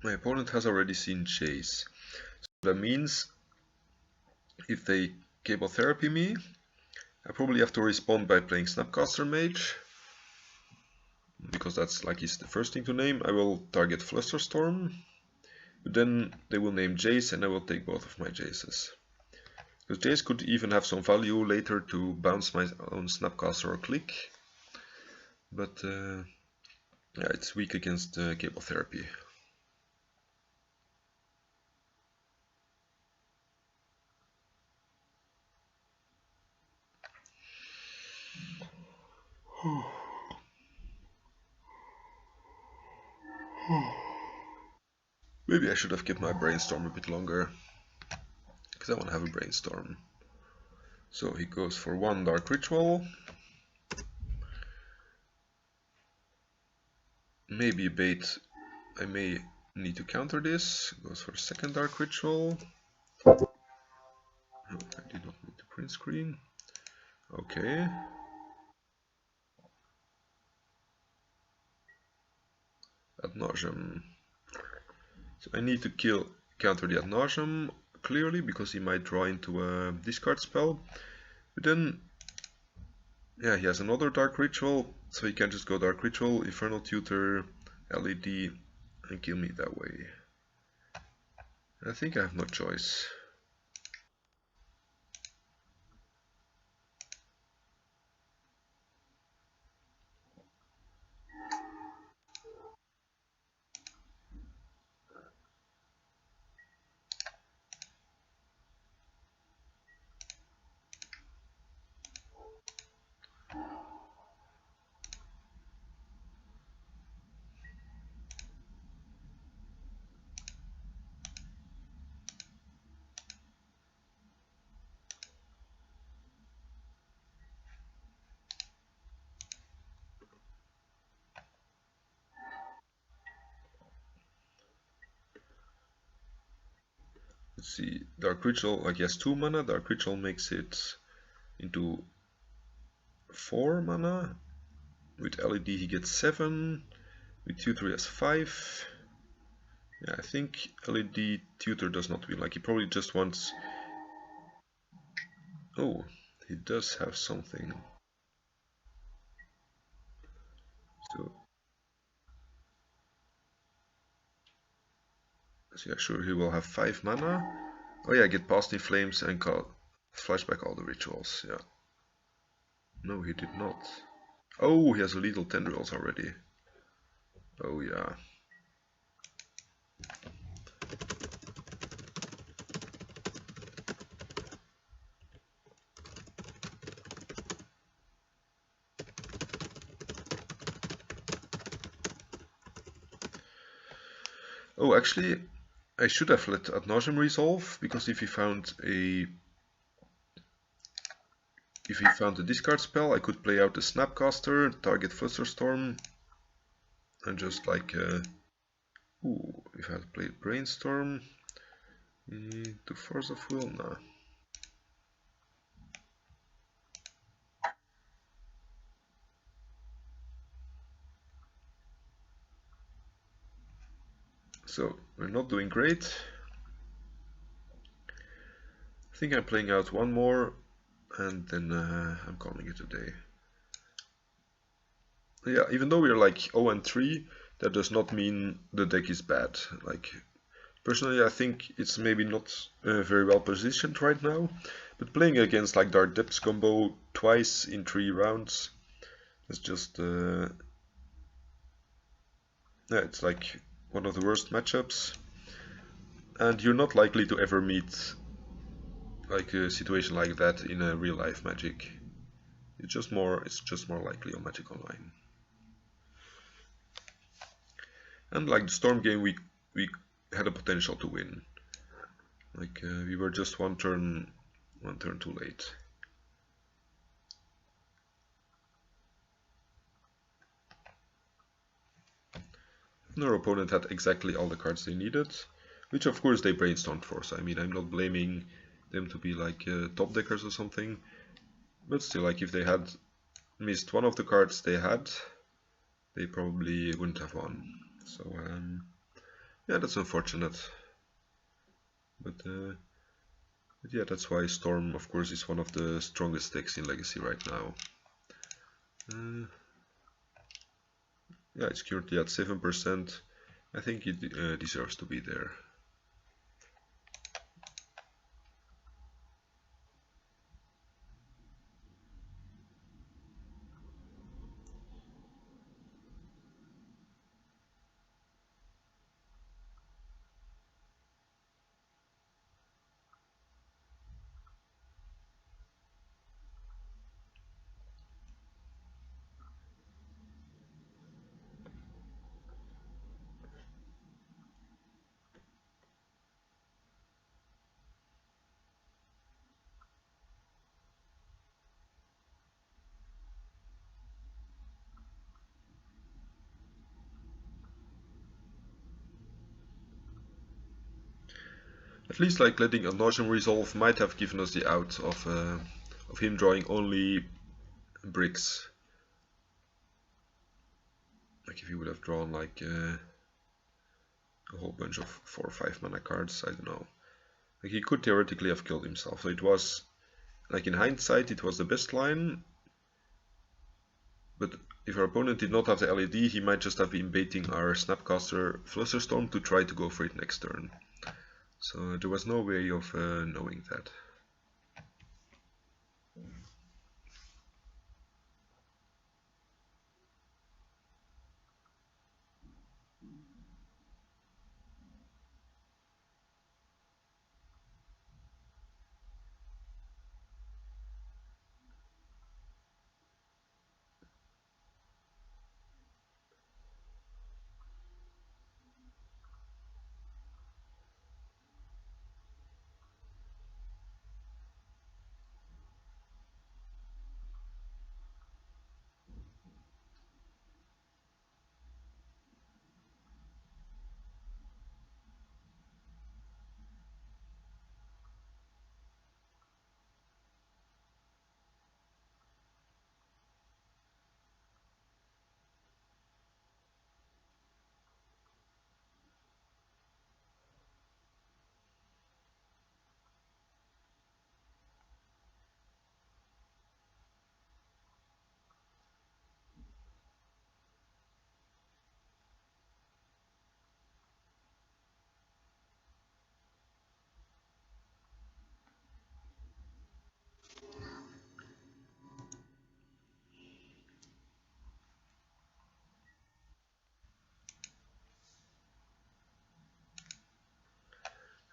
My opponent has already seen Jace. So that means if they Cable Therapy me, I probably have to respond by playing Snapcaster Mage, because that's like is the first thing to name. I will target Flusterstorm, but then they will name Jace and I will take both of my Jaces. Because Jace could even have some value later to bounce my own Snapcaster or Click, but yeah, it's weak against Cable Therapy. Maybe I should have kept my Brainstorm a bit longer, because I want to have a Brainstorm. So he goes for 1 Dark Ritual. Maybe a bait. I may need to counter this. Goes for a 2nd Dark Ritual. Oh, I did not need to print screen. Okay. Ad nauseam. So I need to counter the ad nauseam clearly, because he might draw into a discard spell. But then, yeah, he has another Dark Ritual, so he can just go Dark Ritual, Infernal Tutor, LED, and kill me that way. I think I have no choice. Let's see, Dark Ritual, like he has 2 mana, Dark Ritual makes it into 4 mana. With LED he gets 7, with Tutor he has 5. Yeah, I think LED Tutor does not win, like he probably just wants... Oh, he does have something. So yeah, sure, he will have 5 mana. Oh yeah, get past in flames and call flashback all the rituals, yeah. No, he did not. Oh, he has lethal tendrils already. Oh yeah. Oh, actually, I should have let Ad nauseam resolve, because if he found a discard spell, I could play out the Snapcaster, target Flusterstorm, and just like ooh, if I had played Brainstorm, to Force of Will, nah. So we're not doing great. I think I'm playing out one more, and then I'm calling it a day. Yeah, even though we're like 0 and 3, that does not mean the deck is bad. Like, personally, I think it's maybe not very well positioned right now, but playing against like Dark Depths combo twice in 3 rounds, it's just yeah, it's like one of the worst matchups, and you're not likely to ever meet like a situation like that in a real life Magic. It's just more likely on Magic Online. And like the Storm game, we had a potential to win. Like we were just one turn too late. And our opponent had exactly all the cards they needed, which of course they brainstormed for. So I mean, I'm not blaming them to be like top deckers or something, but still, like if they had missed one of the cards they had, they probably wouldn't have won. So yeah, that's unfortunate. But yeah, that's why Storm, of course, is one of the strongest decks in Legacy right now. Yeah, it's currently at 7%. I think it deserves to be there. At least like letting a Nauseam resolve might have given us the out of him drawing only bricks. Like if he would have drawn like a whole bunch of 4 or 5 mana cards, I don't know. Like he could theoretically have killed himself. So it was, like in hindsight, it was the best line. But if our opponent did not have the LED, he might just have been baiting our Snapcaster Flusterstorm to try to go for it next turn. So there was no way of knowing that.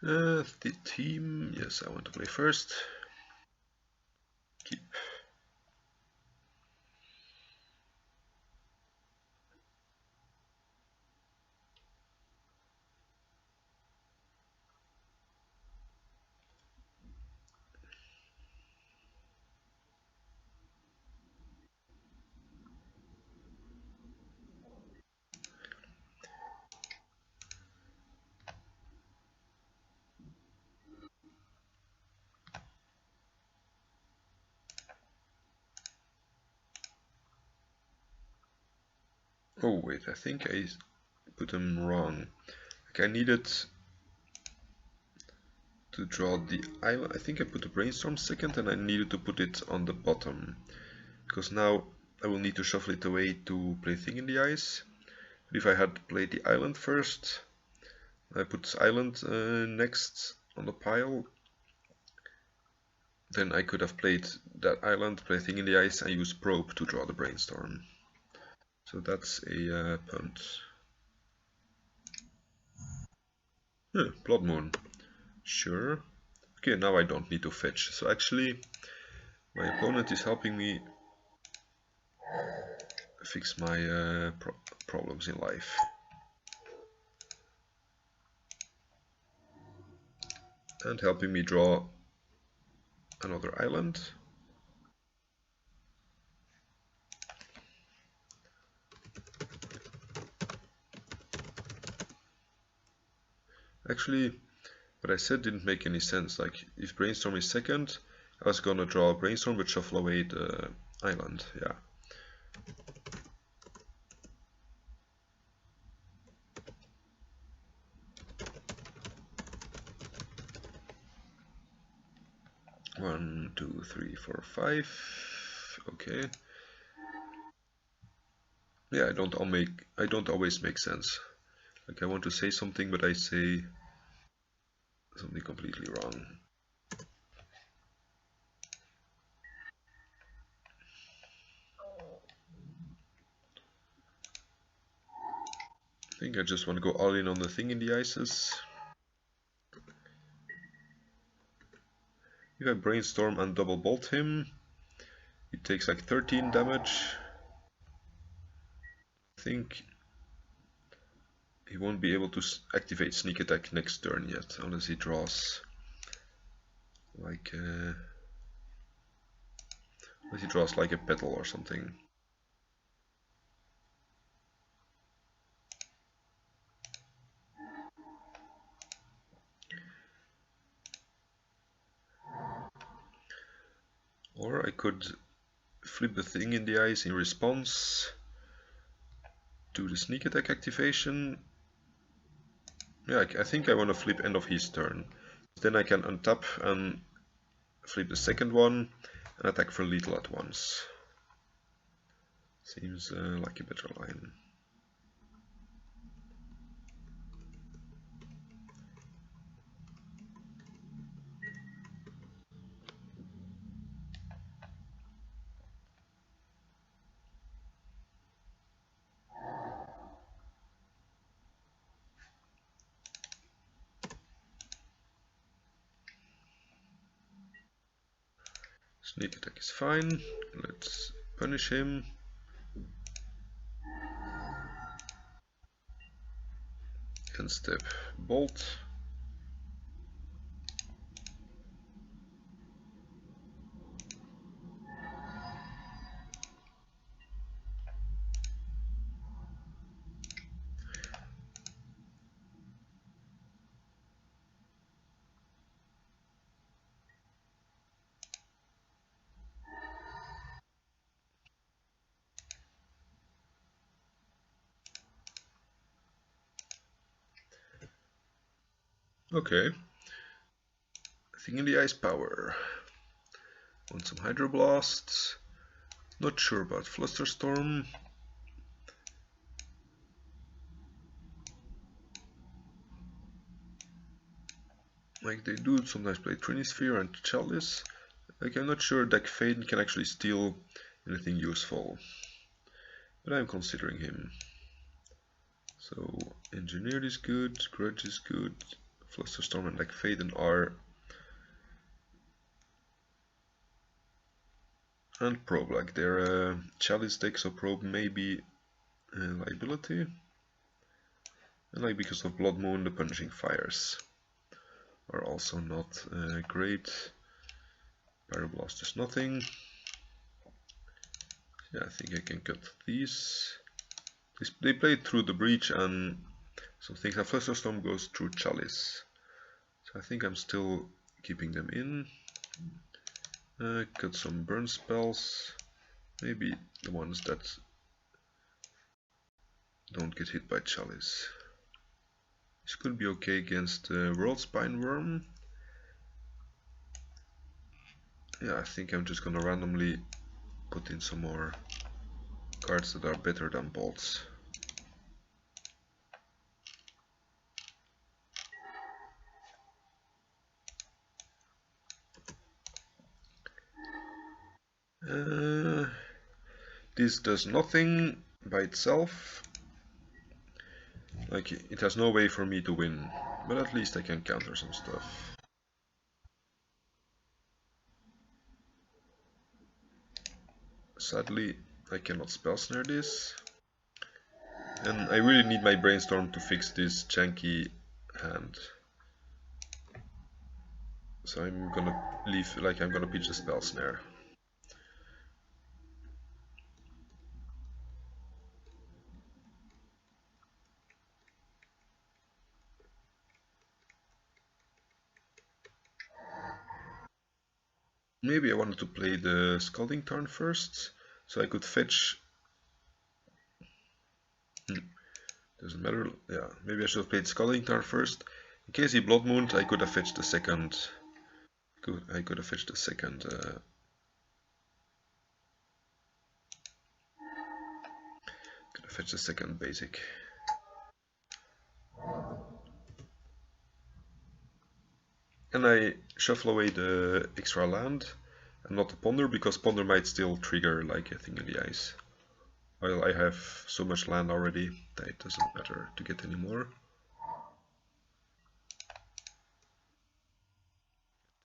The team, yes, I want to play first. Keep. Oh wait, I think I put them wrong. Like I needed to draw the island. I think I put the brainstorm second and I needed to put it on the bottom. Because now I will need to shuffle it away to play Thing in the Ice. But if I had played the island first, I put island next on the pile, then I could have played that island, play Thing in the Ice, and use probe to draw the brainstorm. So that's a punt. Yeah, Blood Moon. Sure. Okay, now I don't need to fetch. So actually, my opponent is helping me fix my problems in life. And helping me draw another island. Actually, what I said didn't make any sense. Like, if brainstorm is second, I was gonna draw a brainstorm but shuffle away the island. Yeah. One, two, three, four, five. Okay. Yeah, I don't always make sense. Like I want to say something, but I say something completely wrong. I think I just want to go all in on the Thing in the Ices. If I brainstorm and double bolt him, it takes like 13 damage. I think he won't be able to activate sneak attack next turn yet, unless he draws like a petal or something. Or I could flip the Thing in the Ice in response to the sneak attack activation. Yeah, I think I want to flip end of his turn. Then I can untap and flip the second one and attack for lethal at once. Seems like a better line. Sneak attack is fine. Let's punish him. End step bolt. Okay. Thing in the Ice power. Want some Hydroblasts. Not sure about Flusterstorm. Like they do sometimes play Trinisphere and Chalice. Like I'm not sure deck Fade can actually steal anything useful. But I'm considering him. So Engineered is good, Grudge is good, Flusterstorm and like Faden are. And Probe, like their Chalice deck, so Probe may be a liability. And like because of Blood Moon, the Punishing Fires are also not great. Pyroblast is nothing. Yeah, I think I can cut these. They played through the Breach and some things. And Flusterstorm goes through Chalice. So I think I'm still keeping them in. Cut some burn spells. Maybe the ones that don't get hit by Chalice. This could be okay against World Spine Worm. Yeah, I think I'm just gonna randomly put in some more cards that are better than bolts. This does nothing by itself. Like, it has no way for me to win, but at least I can counter some stuff. Sadly, I cannot spell snare this. And I really need my brainstorm to fix this janky hand. So I'm gonna leave, like I'm gonna pitch the spell snare. Maybe I wanted to play the Scalding Tarn first, so I could fetch. Doesn't matter. Yeah, maybe I should have played Scalding Tarn first. In case he Blood Mooned, I could have fetched the second. I could have fetched the second. Could have fetched the second basic. And I shuffle away the extra land and not the Ponder, because Ponder might still trigger like a thing in the ice. While I have so much land already that it doesn't matter to get any more.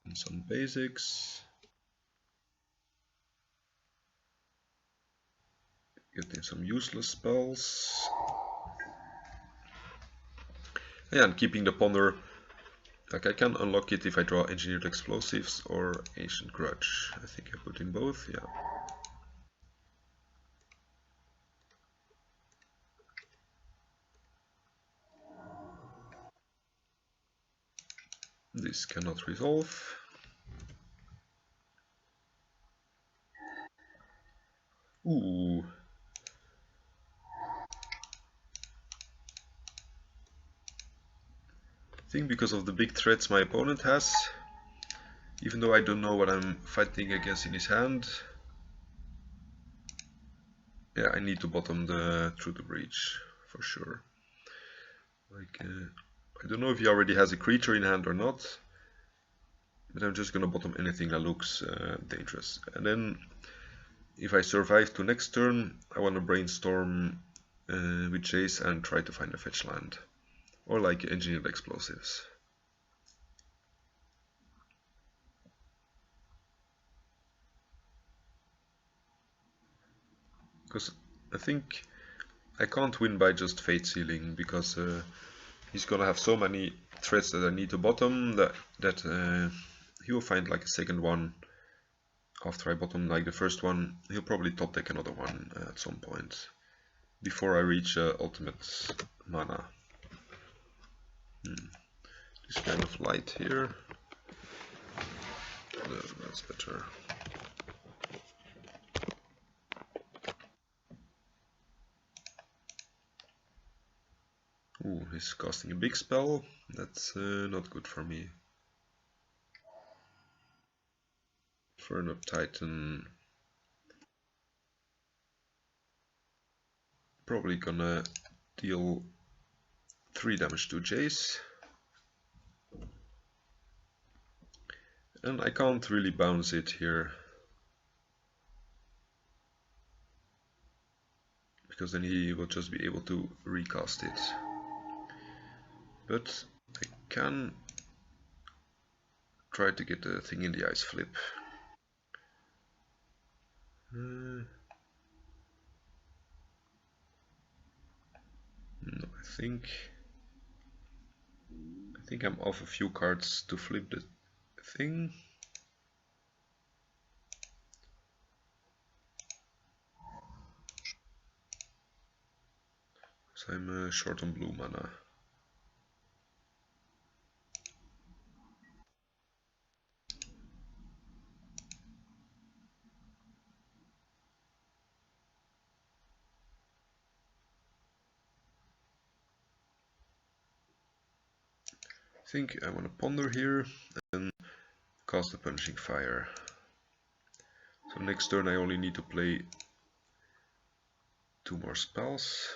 And some basics. Getting some useless spells. Yeah, and keeping the Ponder. Like I can unlock it if I draw Engineered Explosives or Ancient Grudge. I think I put in both, yeah. This cannot resolve. Ooh. I think because of the big threats my opponent has, even though I don't know what I'm fighting against in his hand, yeah, I need to bottom the Through the Breach for sure. Like, I don't know if he already has a creature in hand or not, but I'm just gonna bottom anything that looks dangerous. And then, if I survive to next turn, I want to brainstorm with Chase and try to find a fetch land, or like Engineered Explosives. Because I think I can't win by just Fate Sealing, because he's gonna have so many threats that I need to bottom that he will find like a second one after I bottom like the first one. He'll probably top deck another one at some point before I reach ultimate mana. This kind of light here. That's better. Ooh, he's casting a big spell. That's not good for me. Inferno Titan. Probably gonna deal 3 damage to Jace. And I can't really bounce it here, because then he will just be able to recast it. But I can try to get the thing in the ice flip. No, I think I'm off a few cards to flip the thing. So I'm short on blue mana. I think I want to ponder here and cast the Punishing Fire. So next turn I only need to play 2 more spells.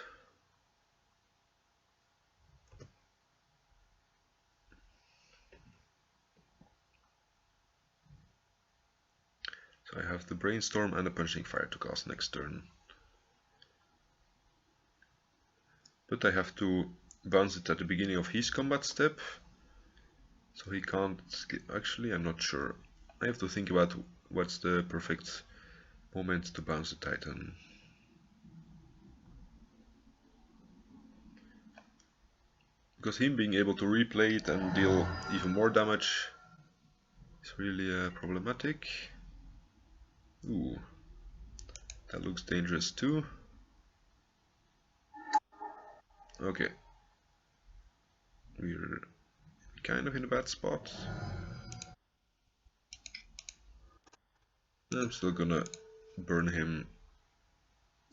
So I have the Brainstorm and the Punishing Fire to cast next turn. But I have to bounce it at the beginning of his combat step. So he can't... Actually, I'm not sure. I have to think about what's the perfect moment to bounce the Titan. Because him being able to replay it and deal even more damage is really problematic. Ooh, that looks dangerous too. Okay. We're kind of in a bad spot. I'm still gonna burn him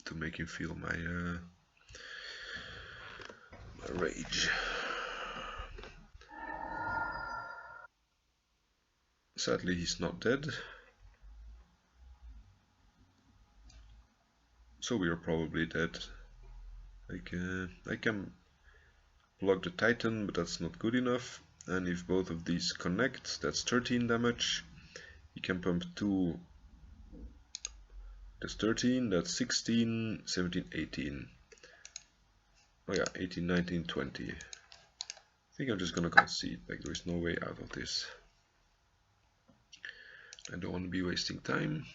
to make him feel my rage. Sadly, he's not dead. So we are probably dead. I can block the Titan, but that's not good enough. And if both of these connect, that's 13 damage. He can pump 2. That's 13, that's 16, 17, 18. Oh yeah, 18, 19, 20. I think I'm just gonna concede, like there is no way out of this. I don't want to be wasting time.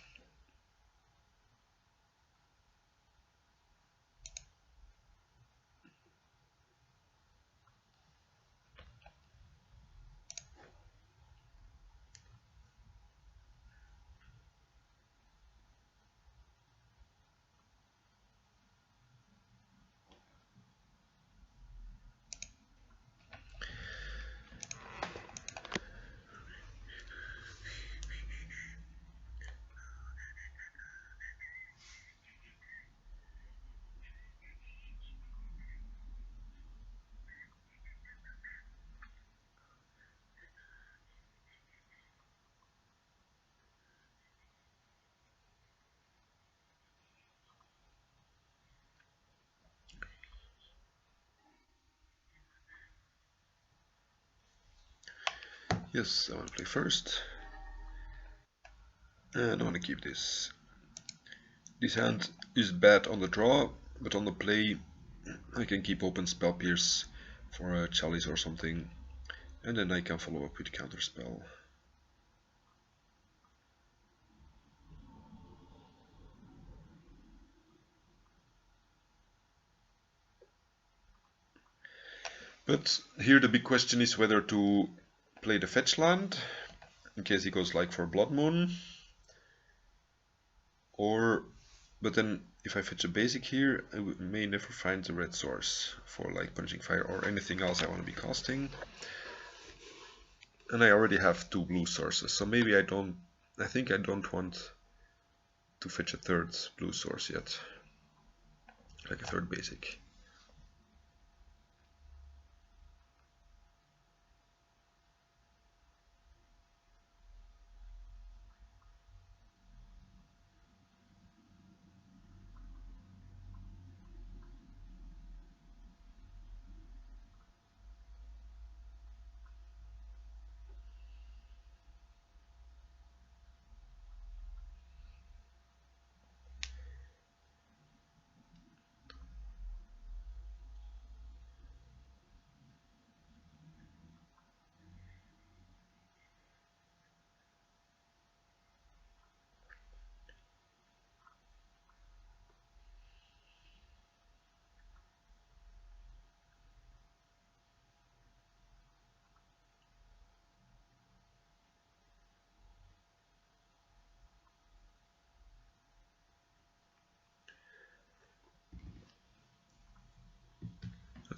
Yes, I want to play first. And I want to keep this. This hand is bad on the draw, but on the play I can keep open Spell Pierce for a Chalice or something, and then I can follow up with Counterspell. But here the big question is whether to play the fetch land, in case he goes like for Blood Moon, or... But then if I fetch a basic here, I may never find the red source for like Punching Fire or anything else I want to be casting. And I already have 2 blue sources, so maybe I think I don't want to fetch a 3rd blue source yet. Like a 3rd basic.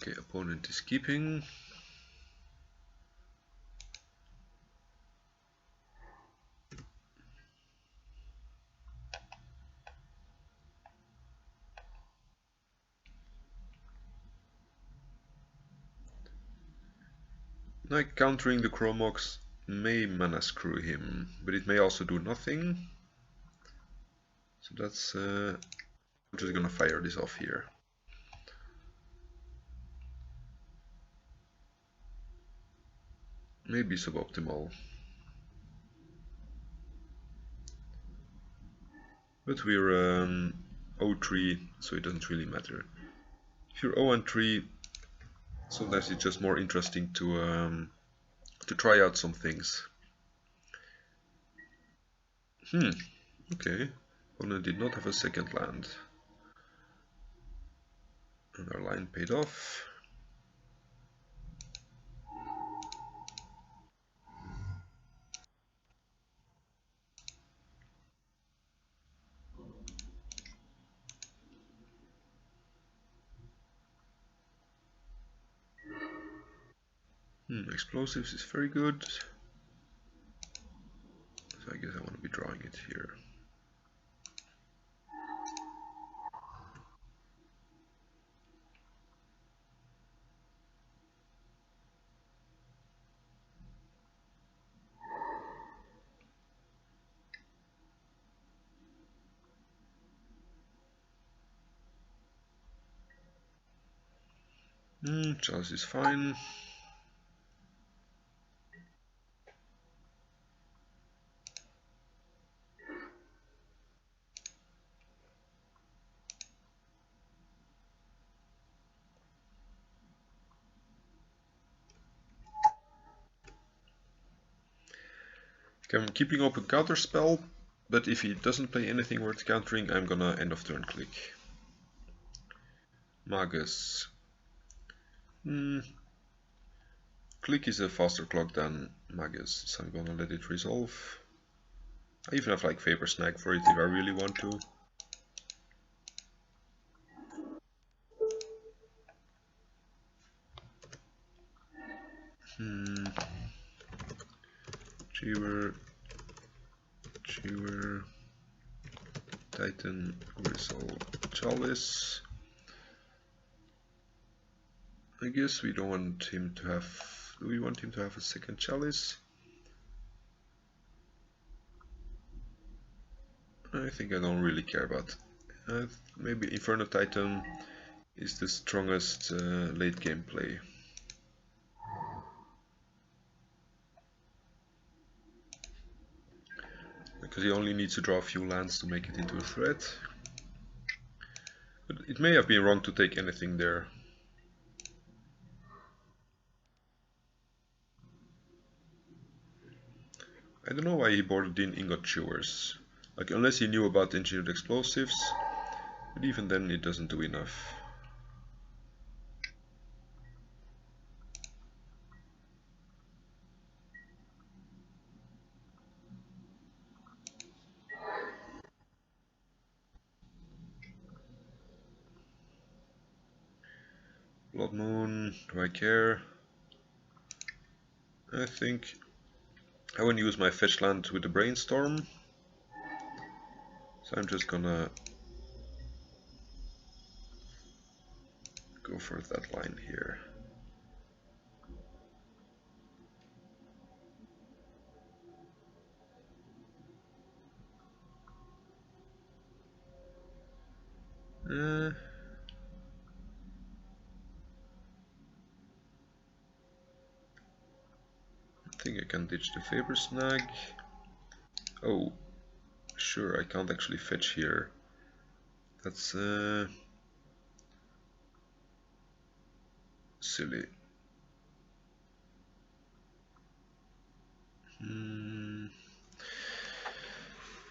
Okay, opponent is keeping. Like countering the Chromox may mana screw him, but it may also do nothing. So that's I'm just gonna fire this off here. Maybe suboptimal. But we're 0-3, so it doesn't really matter. If you're 0-3, sometimes it's just more interesting to try out some things. Okay. Opponent did not have a second land. And our line paid off. Explosives is very good. So I guess I want to be drawing it here. Chalice is fine. Okay, I'm keeping open counter spell, but if he doesn't play anything worth countering, I'm gonna end of turn click. Magus. Click is a faster clock than Magus, so I'm gonna let it resolve. I even have like Vapor Snag for it if I really want to. Chewer, Titan, Resolve, Chalice. I guess we don't want him to have... Do we want him to have a second Chalice? I think I don't really care about. Maybe Inferno Titan is the strongest late game play. Because he only needs to draw a few lands to make it into a threat. But it may have been wrong to take anything there. I don't know why he boarded in Ingot Chewers. Like, unless he knew about engineered explosives, but even then it doesn't do enough. Blood Moon, do I care? I think I want to use my fetch land with the Brainstorm. So I'm just gonna go for that line here. I think I can ditch the Vapor Snag. Oh, sure, I can't actually fetch here. That's silly.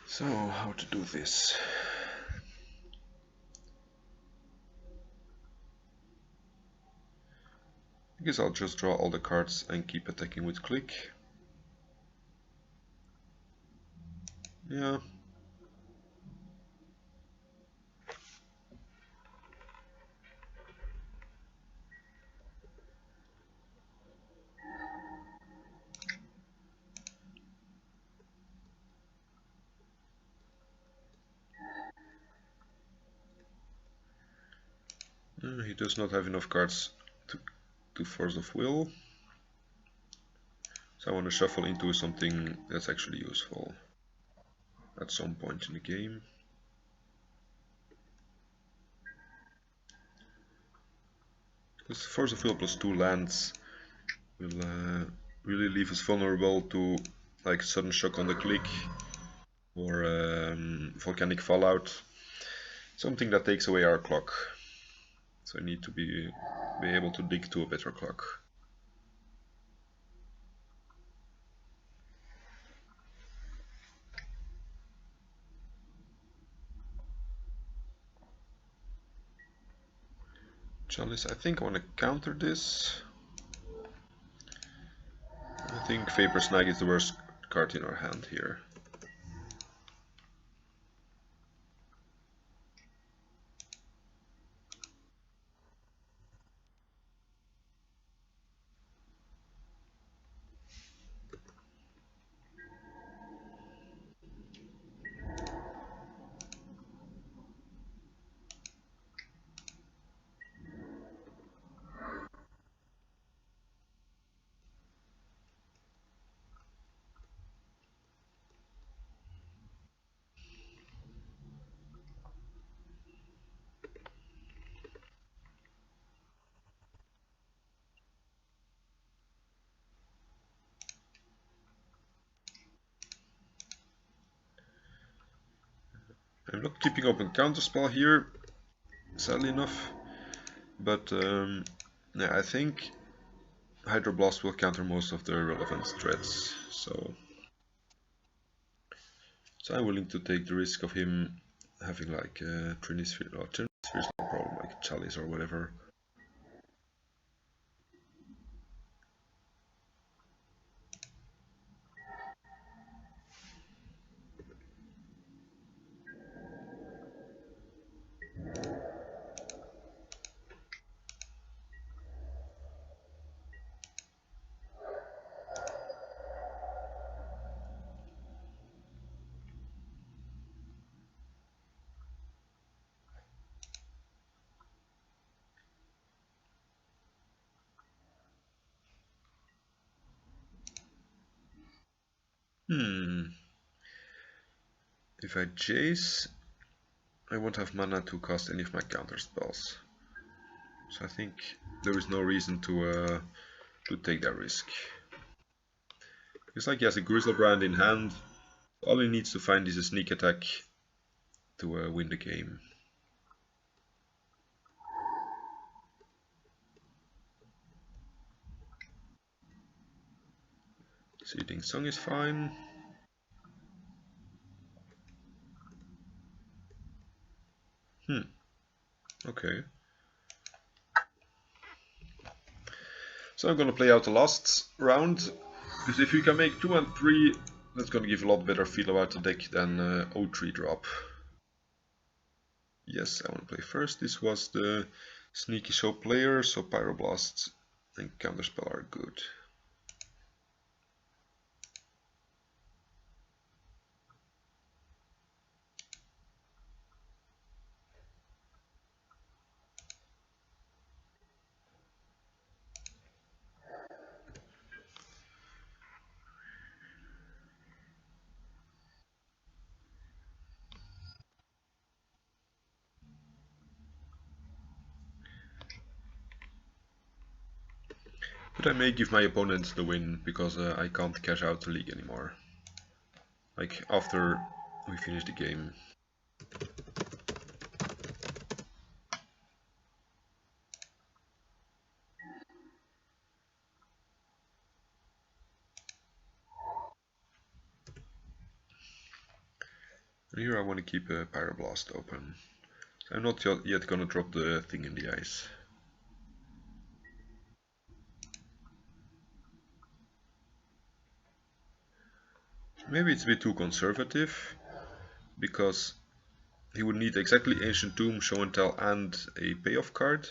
So, how to do this? I guess I'll just draw all the cards and keep attacking with click. Yeah. He does not have enough cards to force of will. So I want to shuffle into something that's actually useful at some point in the game. Because force of will plus 2 lands will really leave us vulnerable to like sudden shock on the click or volcanic fallout. Something that takes away our clock. So I need to be able to dig to a better clock. Chalice, I think I want to counter this. I think Vapor Snag is the worst card in our hand here. I'm not keeping up on counterspell here, sadly enough, but yeah, I think Hydroblast will counter most of the relevant threats, so I'm willing to take the risk of him having like Trinisphere, or Trinisphere is no problem, like Chalice or whatever. If I chase, I won't have mana to cast any of my counter spells. So I think there is no reason to take that risk. It's like he has a Grizzlebrand in hand. All he needs to find is a sneak attack to win the game. Seething Song is fine. Okay. So I'm gonna play out the last round, because if you can make 2 and 3, that's gonna give a lot better feel about the deck than 0-3 drop. Yes, I wanna play first. This was the Sneaky Show player, so Pyroblast and Counterspell are good. But I may give my opponent the win, because I can't cash out the league anymore. Like, after we finish the game. And here I want to keep a Pyroblast open. I'm not yet gonna drop the thing in the ice. Maybe it's a bit too conservative, because he would need exactly Ancient Tomb, Show and Tell, and a payoff card.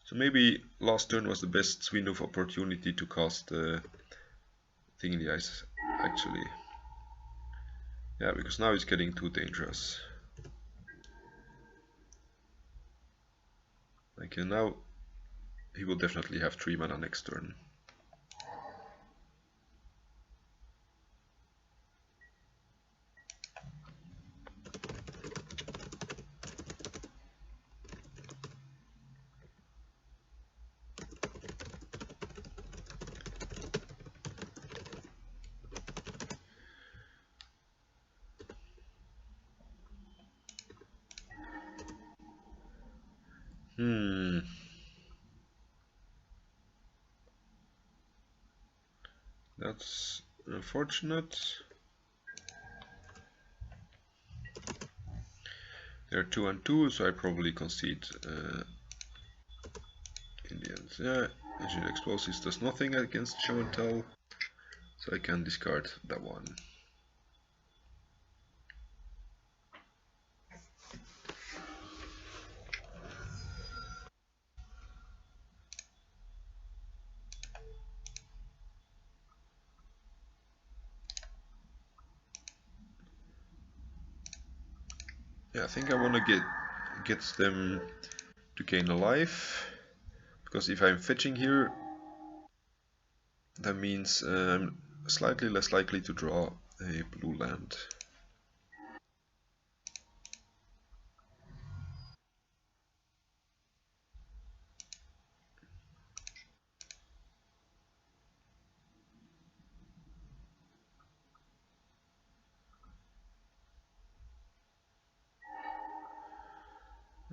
So maybe last turn was the best window of opportunity to cast the thing in the ice, actually. Yeah, because now it's getting too dangerous. Okay, now he will definitely have 3 mana next turn. That's unfortunate. They're 2 and 2, so I probably concede in the end. Yeah, Engineered Explosives does nothing against Show and Tell, so I can discard that one. Yeah, I think I want to get them to gain a life, because if I'm fetching here, that means I'm slightly less likely to draw a blue land.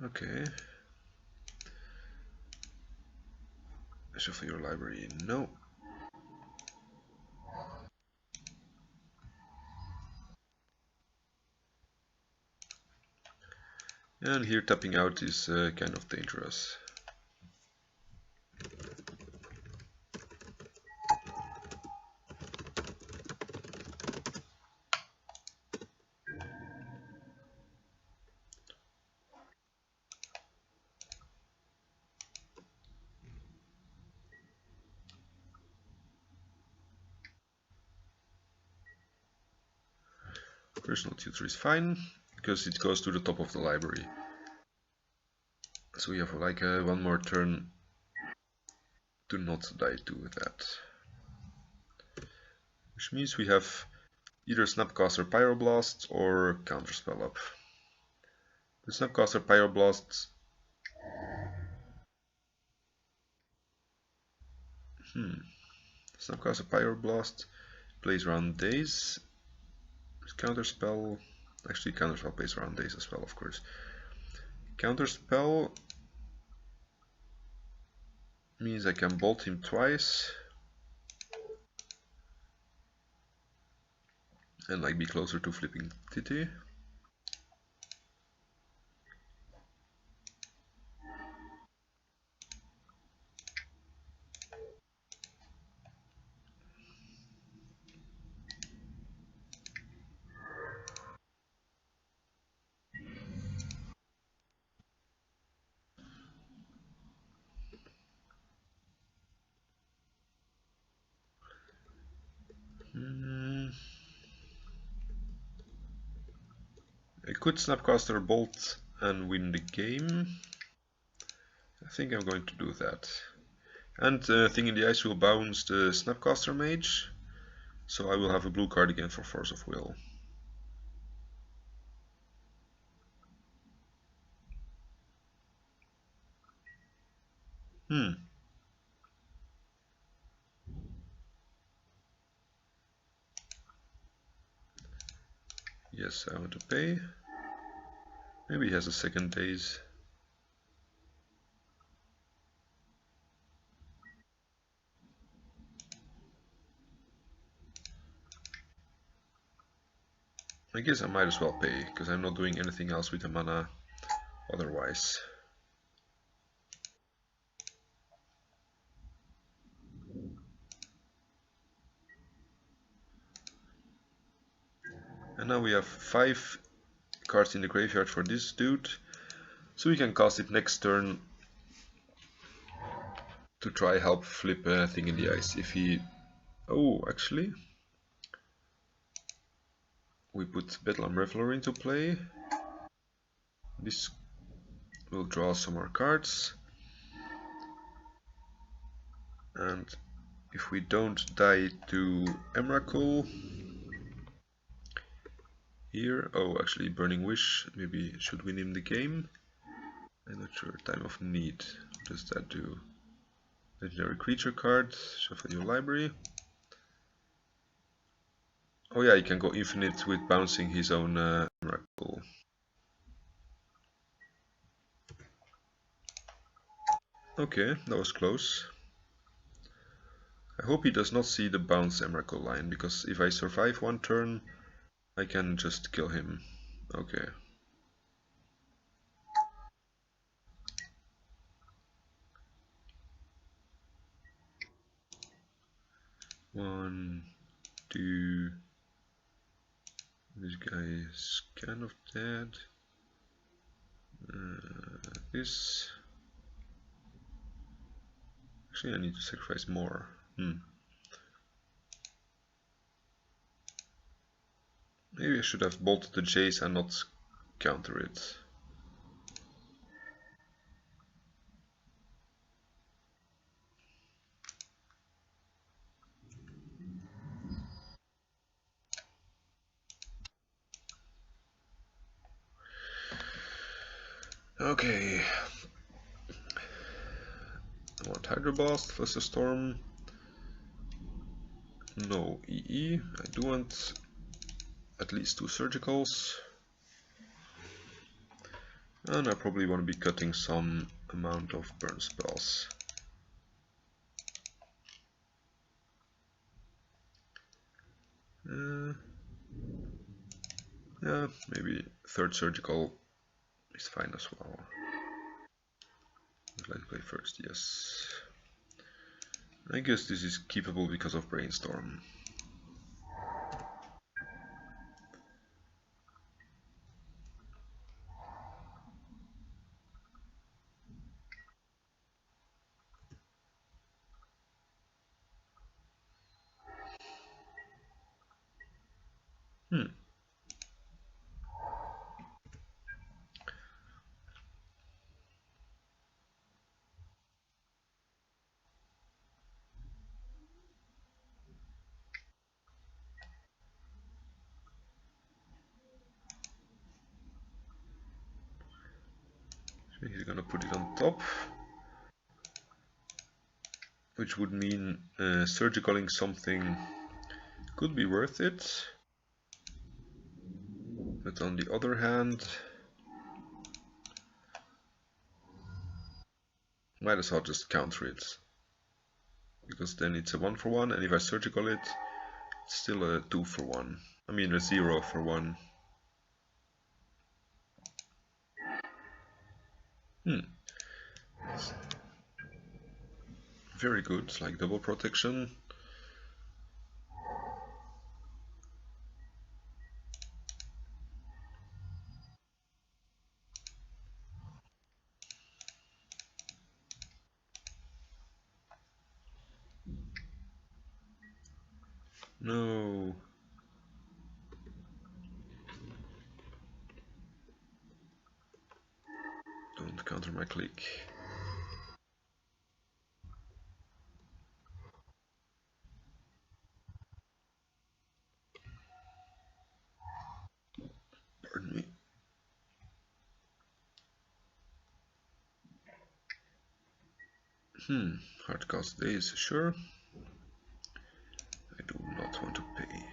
Okay. Shuffle your library. No. And here tapping out is kind of dangerous. Personal tutor is fine, because it goes to the top of the library. So we have like one more turn to not die to that. Which means we have either Snapcaster Pyroblast or Counterspell up. The Snapcaster Pyroblast... Snapcaster Pyroblast plays around days. Counterspell... Actually, Counterspell plays around days as well, of course. Counterspell means I can bolt him twice and like be closer to flipping TITI. I could Snapcaster Bolt and win the game. I think I'm going to do that. And Thing in the Ice will bounce the Snapcaster Mage, so I will have a blue card again for Force of Will. Yes, I want to pay. Maybe he has a second daze. I guess I might as well pay, because I'm not doing anything else with the mana otherwise. And now we have 5 cards in the graveyard for this dude, so we can cast it next turn to try help flip a Thing in the Ice. If he... Oh, actually... We put Bedlam Reveler into play. This will draw some more cards. And if we don't die to Emrakul here, oh, actually Burning Wish, maybe should win him the game. I'm not sure. Time of Need, what does that do? Legendary creature card, shuffle your library. Oh yeah, he can go infinite with bouncing his own Emrakul. Okay, that was close. I hope he does not see the bounce Emrakul line, because if I survive one turn, I can just kill him. Okay. One, two. This guy is kind of dead. This. Actually, I need to sacrifice more. Maybe I should have bolted the Jace and not counter it. Okay. I want Hydro Blast, Fluster Storm. No EE. I do want at least 2 Surgicals. And I probably want to be cutting some amount of burn spells. Yeah, maybe 3rd Surgical is fine as well. I'd like to play first, yes. I guess this is keepable because of Brainstorm. So he's gonna put it on top, which would mean surgicaling something could be worth it. But on the other hand, might as well just counter it. Because then it's a 1-for-1, and if I surgical it, it's still a 2-for-1. I mean a 0-for-1. Very good, like double protection. No. Don't counter my click. Pardon me. Hardcast days, sure. I do not want to pay.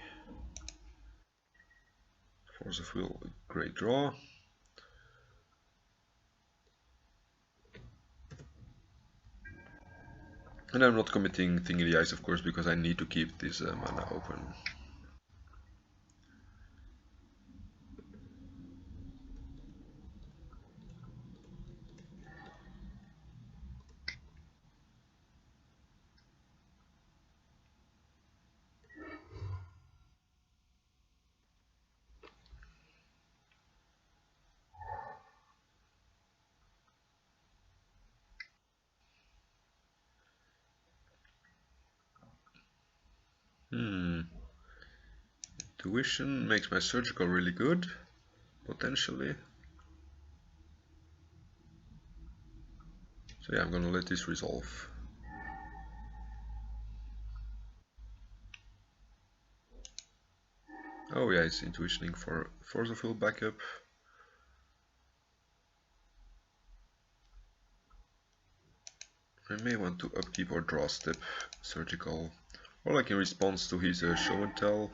Force of Will, great draw. And I'm not committing Thing in the Ice, of course, because I need to keep this mana open. Tuition makes my surgical really good, potentially. So yeah, I'm gonna let this resolve. Oh yeah, he's intuitioning for force of will backup. I may want to upkeep or draw step surgical, or like in response to his show and tell.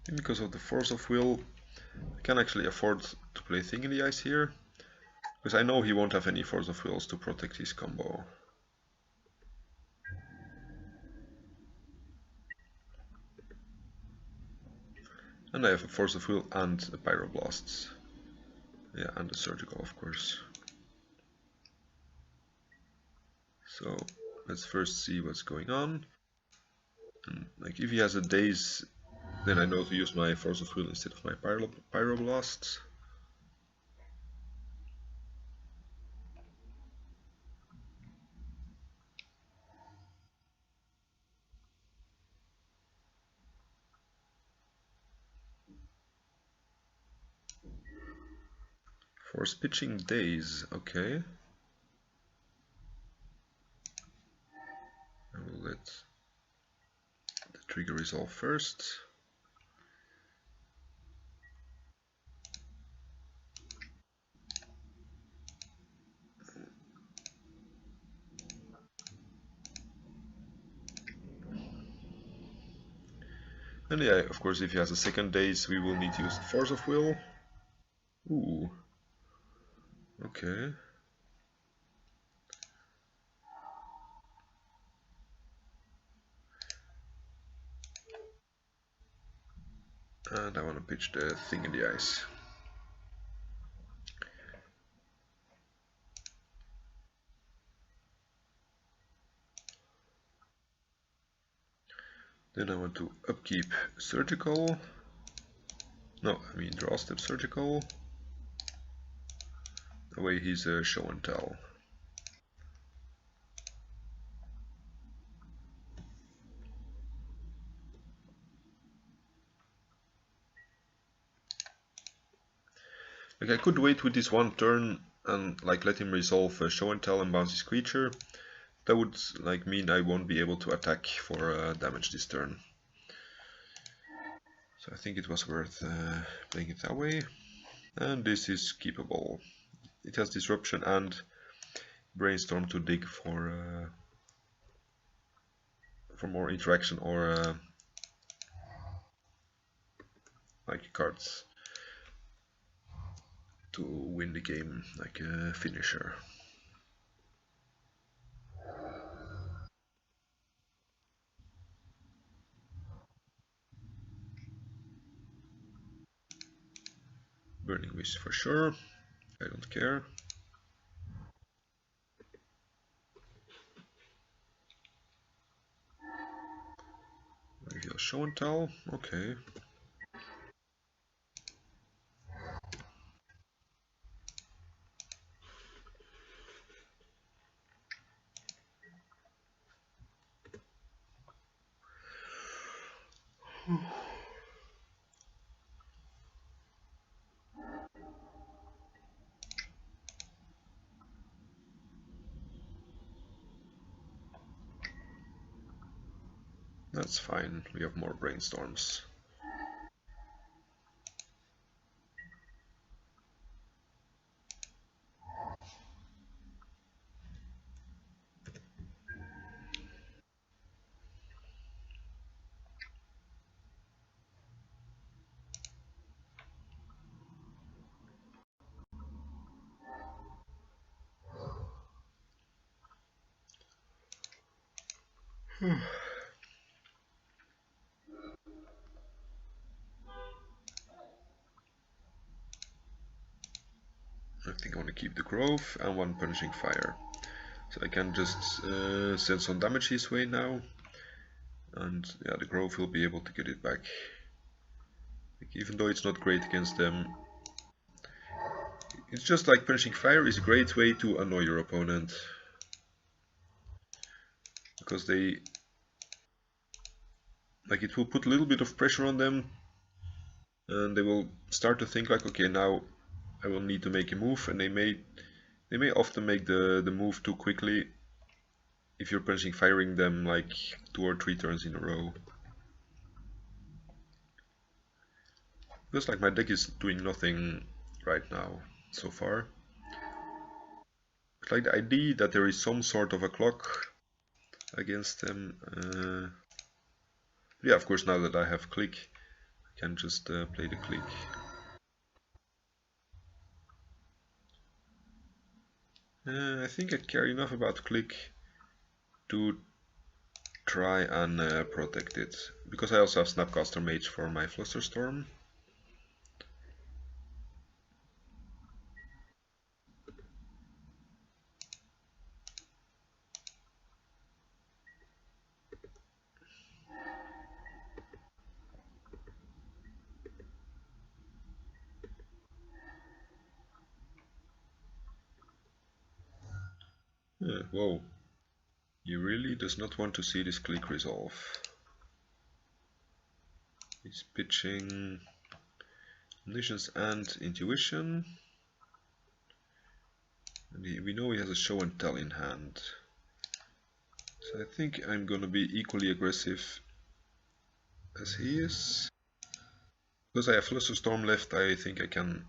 And because of the force of will, I can actually afford to play Thing in the Ice here, because I know he won't have any force of wills to protect his combo. And I have a force of will and a pyroblasts. Yeah, and a surgical, of course. So let's first see what's going on. And like if he has a daze, then I know to use my force of will instead of my pyroblasts. Force pitching daze, okay. I will let the trigger resolve first. And yeah, of course, if he has a second daze, we will need to use the force of will. Ooh, okay. And I want to pitch the Thing in the Ice. Then I want to upkeep surgical. No, I mean draw step surgical. Away his show and tell. Like I could wait with this one turn and like let him resolve show and tell and bounce his creature. That would like mean I won't be able to attack for damage this turn. So I think it was worth playing it that way. And this is keepable. It has disruption and brainstorm to dig for more interaction or like cards to win the game, like a finisher. Burning Wish for sure. I don't care. Reveal show and tell. Okay. That's fine. We have more brainstorms. I think I want to keep the Grove and one Punishing Fire. So I can just send some damage his way now. And yeah, the Grove will be able to get it back. Like, even though it's not great against them, it's just like Punishing Fire is a great way to annoy your opponent. Because they... like it will put a little bit of pressure on them. And they will start to think like, okay, now I will need to make a move, and they may often make the move too quickly, if you're punching firing them like 2 or 3 turns in a row. Feels like my deck is doing nothing right now so far. But like the idea that there is some sort of a clock against them. Yeah, of course, now that I have click, I can just play the click. I think I care enough about click to try and protect it, because I also have Snapcaster Mage for my Flusterstorm. Whoa, he really does not want to see this click resolve. He's pitching Omniscience and Intuition. And we know he has a Show and Tell in hand. So I think I'm gonna be equally aggressive as he is. Because I have Flusterstorm left, I think I can.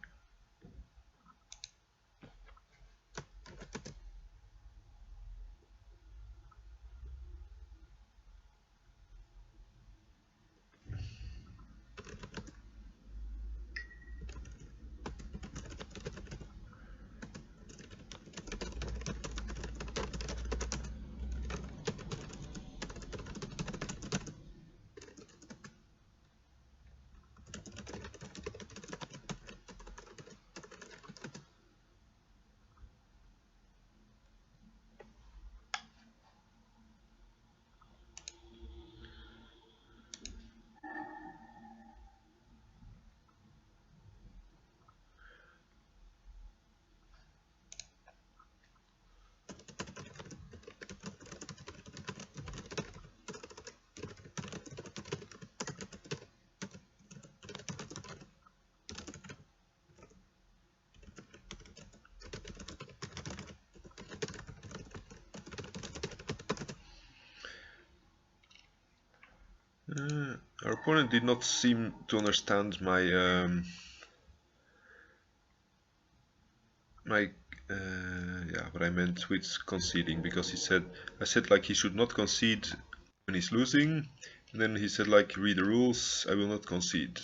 Our opponent did not seem to understand my yeah, what I meant with conceding, because I said like he should not concede when he's losing, and then he said like, read the rules, I will not concede.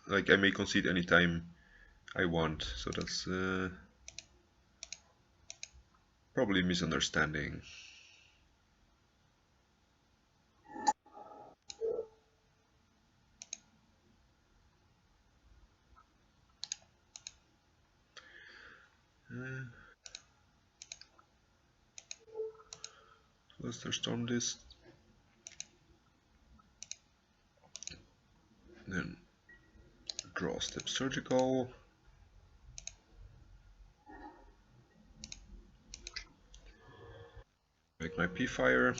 Like I may concede anytime I want, so that's probably misunderstanding. Flusterstorm this, then draw step surgical. Make my P-Fire.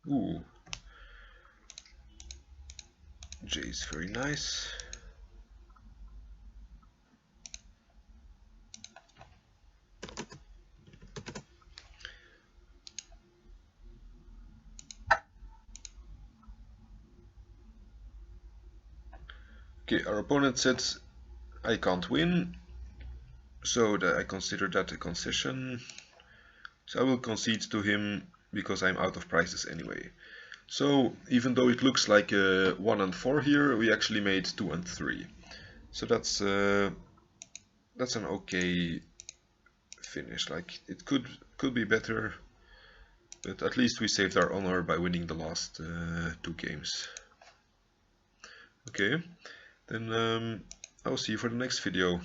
Ooh. J is very nice. Okay, our opponent said I can't win, so I consider that a concession. So I will concede to him because I'm out of prices anyway. So even though it looks like 1 and 4 here, we actually made 2 and 3. So that's an okay finish. Like it could be better, but at least we saved our honor by winning the last 2 games. Okay, then I'll see you for the next video.